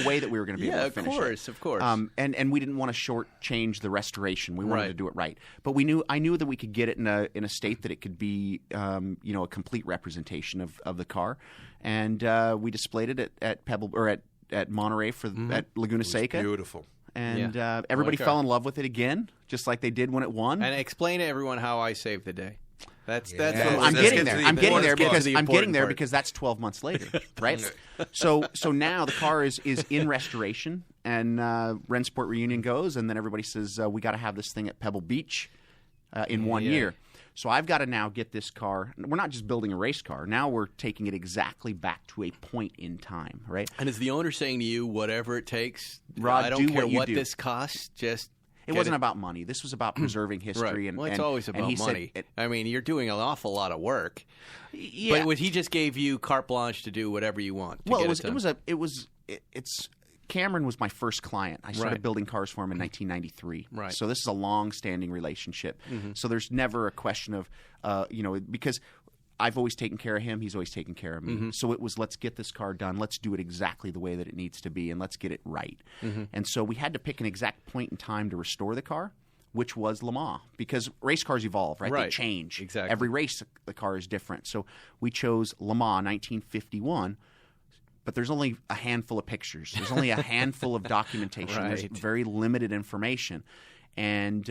way that we were going to be able to finish it. Of course. And we didn't want to shortchange the restoration. We wanted Right. to do it right. But I knew that we could get it in a state that it could be, a complete representation of the car, and we displayed it at Pebble or at Monterey at Laguna Seca. Beautiful. And Yeah. everybody Like fell in love with it again, just like they did when it won. And explain to everyone how I saved the day. That's Yeah. what I'm let's getting get there. to the I'm getting important there part. because The I'm getting important there part. because that's 12 months later, right? So now the car is in restoration, and Rennsport reunion goes, and then everybody says we got to have this thing at Pebble Beach in 1 Yeah. year. So I've got to now get this car. We're not just building a race car. Now we're taking it exactly back to a point in time, right? And is the owner saying to you, whatever it takes, Rod, I don't do care what you what do. this costs, just It get wasn't about money. This was about preserving history. Right. And Well, it's and- always and about he said money. I mean, you're doing an awful lot of work. Yeah. But he just gave you carte blanche to do whatever you want. To Well, get it's Cameron was my first client. I started Right. building cars for him in 1993. Right. So this is a long-standing relationship. So there's never a question of, because I've always taken care of him. He's always taken care of me. So it was, let's get this car done. Let's do it exactly the way that it needs to be, and let's get it right. And so we had to pick an exact point in time to restore the car, which was Le Mans, because race cars evolve, right? They Right. change. Exactly. Every race, the car is different. So we chose Le Mans 1951. But there's only a handful of pictures. There's only a handful of documentation. There's Right. very limited information. And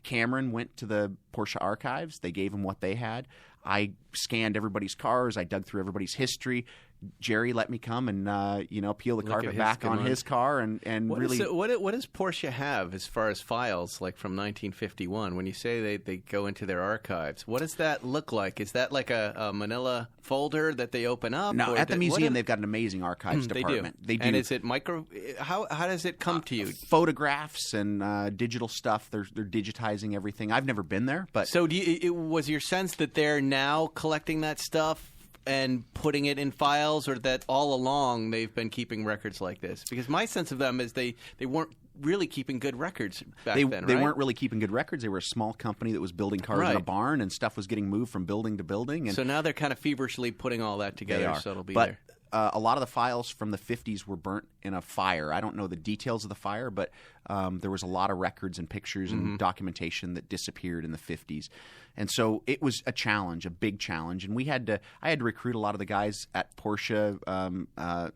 Cameron went to the Porsche archives. They gave him what they had. I scanned everybody's cars. I dug through everybody's history, Jerry let me come and peel the Look at carpet his back good on one. his car and really. What does Porsche have as far as files like from 1951? When you say they go into their archives, what does that look like? Is that like a manila folder that they open up? No, or at the museum they've got an amazing archives they department. do. They do. And is it micro? How does it come to you? Photographs and digital stuff. They're digitizing everything. I've never been there, but So was your sense that they're now collecting that stuff and putting it in files, or that all along they've been keeping records like this? Because my sense of them is they weren't really keeping good records back then, they right? weren't really keeping good records. They were a small company that was building cars in a Right. barn, and stuff was getting moved from building to building. And So now they're kind of feverishly putting all that together, they are. so it'll be but, there. A lot of the files from the 50s were burnt in a fire. I don't know the details of the fire, but there was a lot of records and pictures and documentation that disappeared in the 50s. And so it was a challenge, a big challenge. And I had to recruit a lot of the guys at Porsche,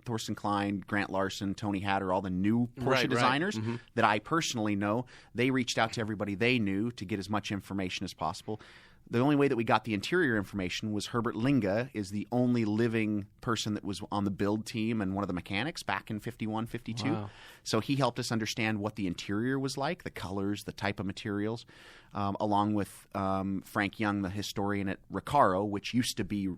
Thorsten Klein, Grant Larson, Tony Hatter, all the new Porsche Right. designers that I personally know. They reached out to everybody they knew to get as much information as possible. The only way that we got the interior information was Herbert Linga is the only living person that was on the build team and one of the mechanics back in 51, 52. Wow. So he helped us understand what the interior was like, the colors, the type of materials, along with Frank Young, the historian at Recaro, which used to be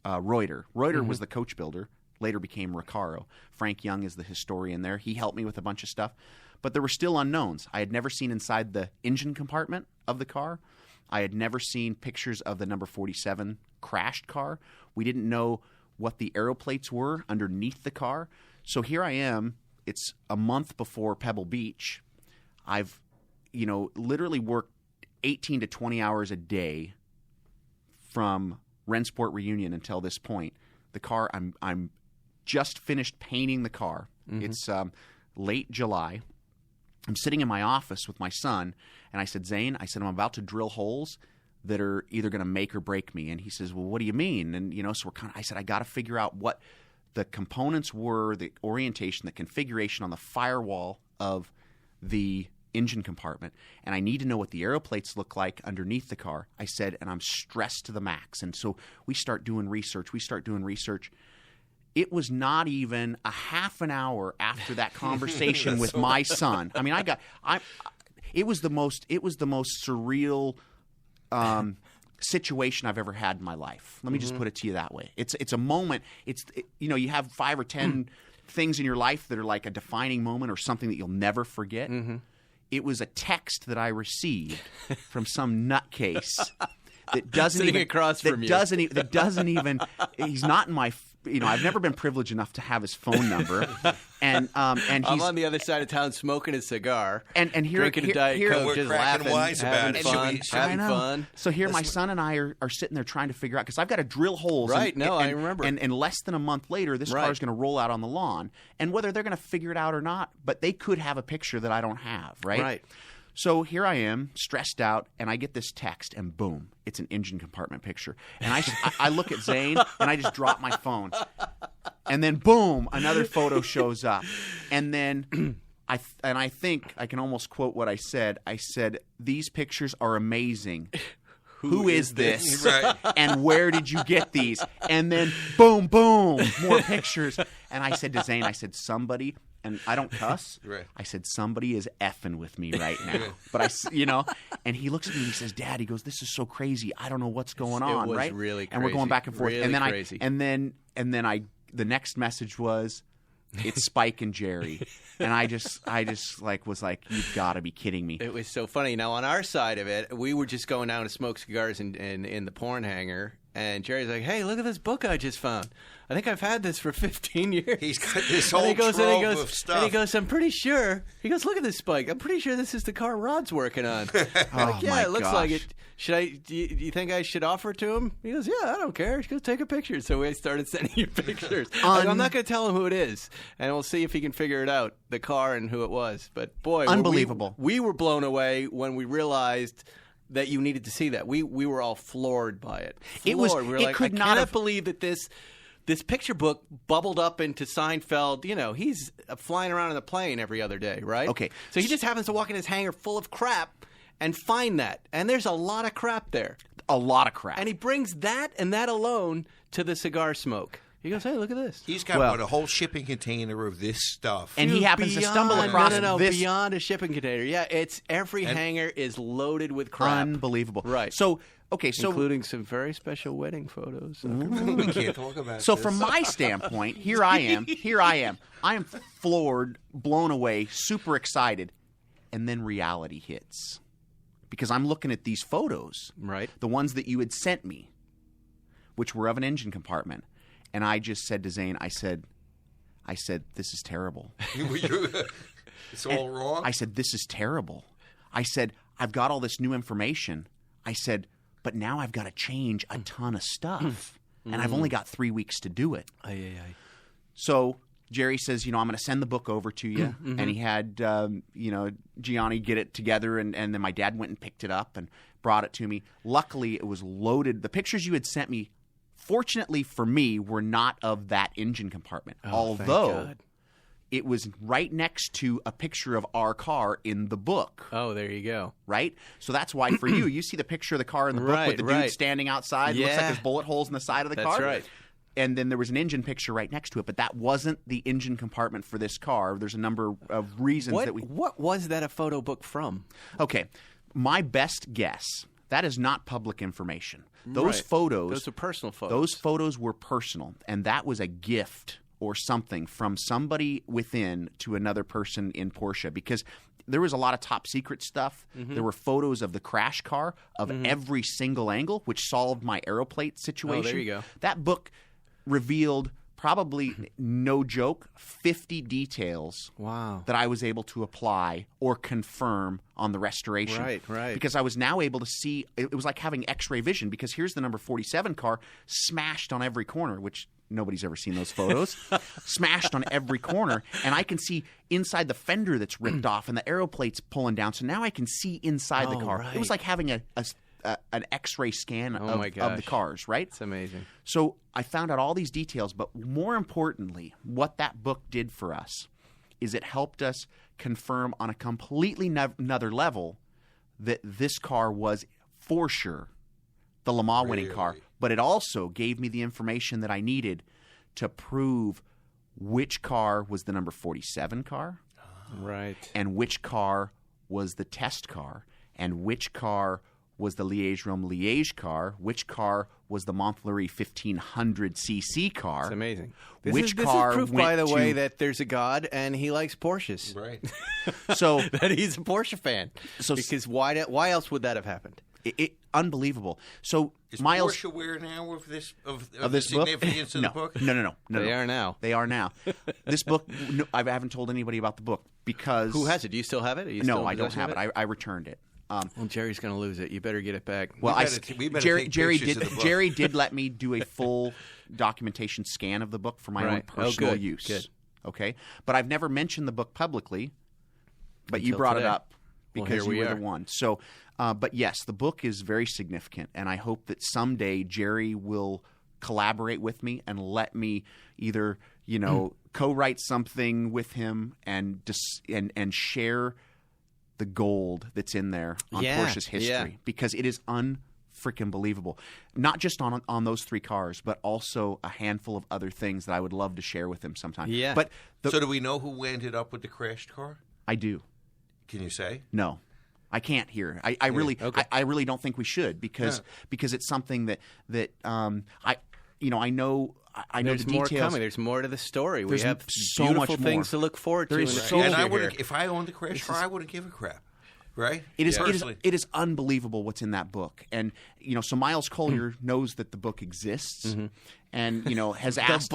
Reuter. Reuter was the coach builder, later became Recaro. Frank Young is the historian there. He helped me with a bunch of stuff. But there were still unknowns. I had never seen inside the engine compartment of the car. I had never seen pictures of the number 47 crashed car. We didn't know what the aeroplates were underneath the car. So here I am. It's a month before Pebble Beach. I've, literally worked 18 to 20 hours a day from Rennsport Reunion until this point. The car, I'm just finished painting the car. It's late July. I'm sitting in my office with my son, and I said, Zane, I'm about to drill holes that are either going to make or break me. And he says, well, what do you mean? And, so I said, I got to figure out what the components were, the orientation, the configuration on the firewall of the engine compartment. And I need to know what the aeroplates look like underneath the car. I said, and I'm stressed to the max. And so we start doing research. It was not even a half an hour after that conversation with my son. I mean, it was the most surreal situation I've ever had in my life. Let me just put it to you that way. It's a moment. You have 5 or 10 things in your life that are like a defining moment or something that you'll never forget. It was a text that I received from some nutcase that doesn't Sitting even across from you. that doesn't even. He's not in my. I've never been privileged enough to have his phone number, and he's I'm on the other side of town smoking a cigar, and here, drinking a Diet Coke, we're just cracking laughing, wise about having it. fun, Should we- having I know. fun. So here, my son and I are sitting there trying to figure out because I've got to drill holes. Right, I remember. And less than a month later, this car is going to roll out on the lawn, and whether they're going to figure it out or not, but they could have a picture that I don't have. Right. So here I am, stressed out, and I get this text, and boom, it's an engine compartment picture. And I look at Zane, and I just drop my phone. And then boom, another photo shows up. And then I think I can almost quote what I said. I said, these pictures are amazing. Who is this? Right. And where did you get these? And then boom, boom, more pictures. And I said to Zane, somebody, and I don't cuss. Right. I said, somebody is effing with me right now. But and he looks at me and he says, Dad, he goes, this is so crazy. I don't know what's going on, It was right? really And we're going crazy. back and forth. Really and then crazy. the next message was, it's Spike and Jerry. And I just was like, you've got to be kidding me. It was so funny. Now, on our side of it, we were just going down to smoke cigars in the porn hangar, and Jerry's like, hey, look at this book I just found. I think I've had this for 15 years. He's got this And whole he goes, trove of stuff. And he goes, I'm pretty sure. He goes, look at this Spike. I'm pretty sure this is the car Rod's working on. I'm like, yeah, my it looks like gosh. it. Do you think I should offer it to him? He goes, yeah, I don't care. He goes, take a picture. So we started sending you pictures. I'm not going to tell him who it is, and we'll see if he can figure it out, the car and who it was. But boy, Unbelievable. We were blown away when we realized that you needed to see that. We were all floored by it. It was- Floored. We were it like, could I not cannot have- believe that this picture book bubbled up into Seinfeld. He's flying around in a plane every other day, right? Okay. So he just happens to walk in his hangar full of crap and find that. And there's a lot of crap there. A lot of crap. And he brings that and that alone to the cigar smoke. He goes, "Hey, look at this." He's got a whole shipping container of this stuff. And he happens to stumble across this. Beyond a shipping container. Yeah, it's every hanger is loaded with crap. Unbelievable. Right. So including some very special wedding photos. We can't talk about So this. from my standpoint, here I am. I am floored, blown away, super excited, and then reality hits. Because I'm looking at these photos, right? The ones that you had sent me, which were of an engine compartment. And I just said to Zane, I said, this is terrible. It's all wrong? I said, this is terrible. I said, I've got all this new information. I said, but now I've got to change a ton of stuff. And I've only got 3 weeks to do it. So Jerry says, I'm going to send the book over to you. And he had, Gianni get it together. And then my dad went and picked it up and brought it to me. Luckily, it was loaded. The pictures you had sent me, fortunately for me, were not of that engine compartment. Although it was right next to a picture of our car in the book. Oh, there you go. Right? So that's why for you see the picture of the car in the book with the dude standing outside. Yeah. Looks like there's bullet holes in the side of the car. That's right. And then there was an engine picture right next to it, but that wasn't the engine compartment for this car. There's a number of reasons that we... What was that a photo book from? Okay. My best guess, that is not public information. Those photos... Those are personal photos. Those photos were personal, and that was a gift or something from somebody within to another person in Porsche, because there was a lot of top secret stuff. There were photos of the crash car of every single angle, which solved my aeroplate situation. Oh, there you go. That book revealed, probably no joke, 50 details that I was able to apply or confirm on the restoration. Right. Because I was now able to see, it was like having X-ray vision, because here's the number 47 car smashed on every corner, which nobody's ever seen those photos. Smashed on every corner, and I can see inside the fender that's ripped off and the aeroplate's pulling down. So now I can see inside the car. It was like having an X-ray scan of the cars, right? It's amazing. So I found out all these details, but more importantly, what that book did for us is it helped us confirm on a completely another level that this car was for sure the Le Mans winning car, but it also gave me the information that I needed to prove which car was the number 47 car, right, and which car was the test car, and which car was the Liège-Rome-Liège car, which car was the Montlhéry 1500cc car. It's amazing. This is proof, by the way, that there's a God and he likes Porsches. Right. So that he's a Porsche fan. So because why else would that have happened? Unbelievable. So is Miles, Porsche aware now of this of this the significance book? of the book? No. They are now. They are now. This book, I haven't told anybody about the book because who has it? Do you still have it? No, I don't have it. I returned it. Well, Jerry's going to lose it. You better get it back. Well, we better take pictures of the book. Jerry did let me do a full documentation scan of the book for my own personal use. Good. Okay, but I've never mentioned the book publicly. But Until you brought today. it up because well, you were the one. So, but yes, the book is very significant, and I hope that someday Jerry will collaborate with me and let me either co-write something with him and share the gold that's in there on Porsche's history, because it is unfreaking believable. Not just on those three cars, but also a handful of other things that I would love to share with him sometime. Yeah. But so do we know who ended up with the crashed car? I do. Can you say? No. I can't here. I really don't think we should because it's something that I know. I know There's the more details. coming. There's more to the story. There's we have so beautiful much things more. to look forward to. There in is the so future much And I here. wouldn't, if I owned the crashed car, I wouldn't give a crap. Right? It is unbelievable what's in that book. And so Miles Collier knows that the book exists and has asked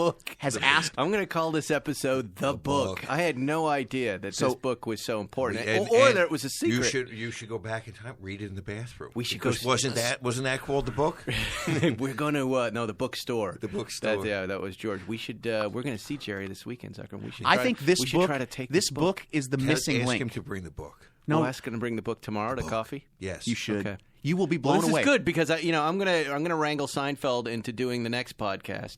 I'm going to call this episode The Book. I had no idea that this book was so important or that it was a secret. You should go back in time, read it in the bathroom. We should because wasn't that called the book? We're going to the bookstore. The bookstore. That was George. We should we're going to see Jerry this weekend, Zucker. We should I think this book try to take this book is the missing ask link. him to bring the book. No, ask him to bring the book tomorrow to coffee. Yes, you should. Okay. You will be blown this away. is good because I'm gonna wrangle Seinfeld into doing the next podcast.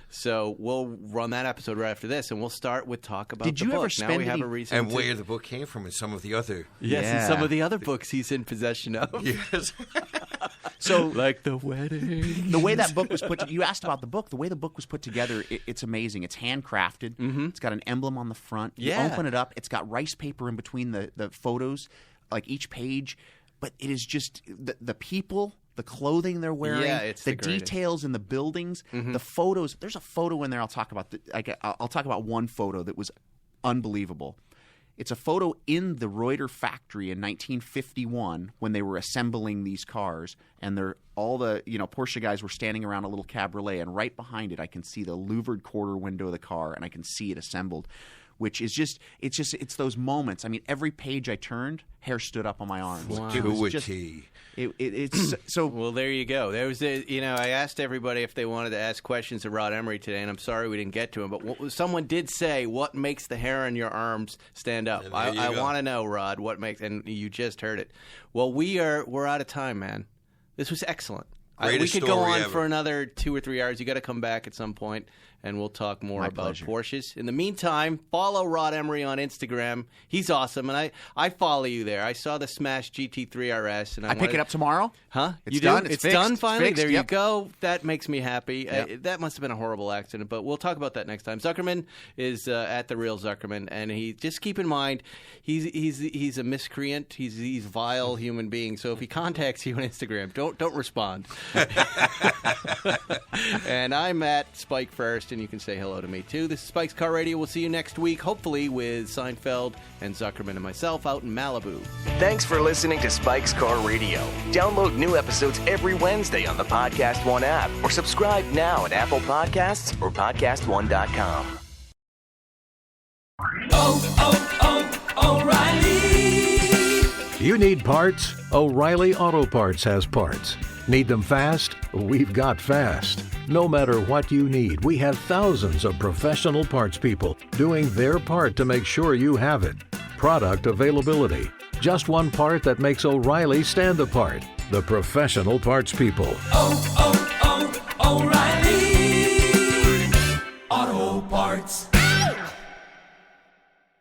So we'll run that episode right after this, and we'll start with talk about. Did the you book. ever Now spend we have any- a reason and to... where the book came from and some of the other. Yes, Yeah. and some of the other books he's in possession of. Yes. So like the wedding. the way that book was put you asked about the book. The way the book was put together, it's amazing. It's handcrafted. Mm-hmm. It's got an emblem on the front. You open it up. It's got rice paper in between the photos, like each page. But it is just the people, the clothing they're wearing, it's the the greatest. details in the buildings, the photos. There's a photo in there I'll talk about. I'll talk about one photo that was unbelievable. It's a photo in the Reuter factory in 1951 when they were assembling these cars, and all the Porsche guys were standing around a little cabriolet, and right behind it I can see the louvered quarter window of the car, and I can see it assembled, which is it's those moments. I mean, every page I turned, hair stood up on my arms. Wow. It was To a just- T. It's so. Well, there you go. There was I asked everybody if they wanted to ask questions of Rod Emory today, and I'm sorry we didn't get to him. But someone did say, "What makes the hair on your arms stand up?" And there I you go. want to know, Rod, what makes. And you just heard it. Well, we're out of time, man. This was excellent. We Greatest could go story on ever. for another 2 or 3 hours. You got to come back at some point, and we'll talk more My about pleasure. Porsches. In the meantime, follow Rod Emory on Instagram. He's awesome, and I follow you there. I saw the Smash GT3 RS, and I pick it up tomorrow. Huh? It's you done. do? It's It's done fixed. finally? Fixed, There you yep. go. That makes me happy. Yep. That must have been a horrible accident, but we'll talk about that next time. Zuckerman is at the real Zuckerman, and he just keep in mind he's a miscreant. He's a vile human being. So if he contacts you on Instagram, don't respond. And I'm at Spike First, and you can say hello to me too. This is Spike's Car Radio. We'll see you next week, hopefully with Seinfeld and Zuckerman and myself out in Malibu. Thanks for listening to Spike's Car Radio. Download new episodes every Wednesday on the Podcast One app or subscribe now at Apple Podcasts or PodcastOne.com. You need parts? O'Reilly Auto Parts has parts. Need them fast? We've got fast. No matter what you need, we have thousands of professional parts people doing their part to make sure you have it. Product availability. Just one part that makes O'Reilly stand apart. The professional parts people.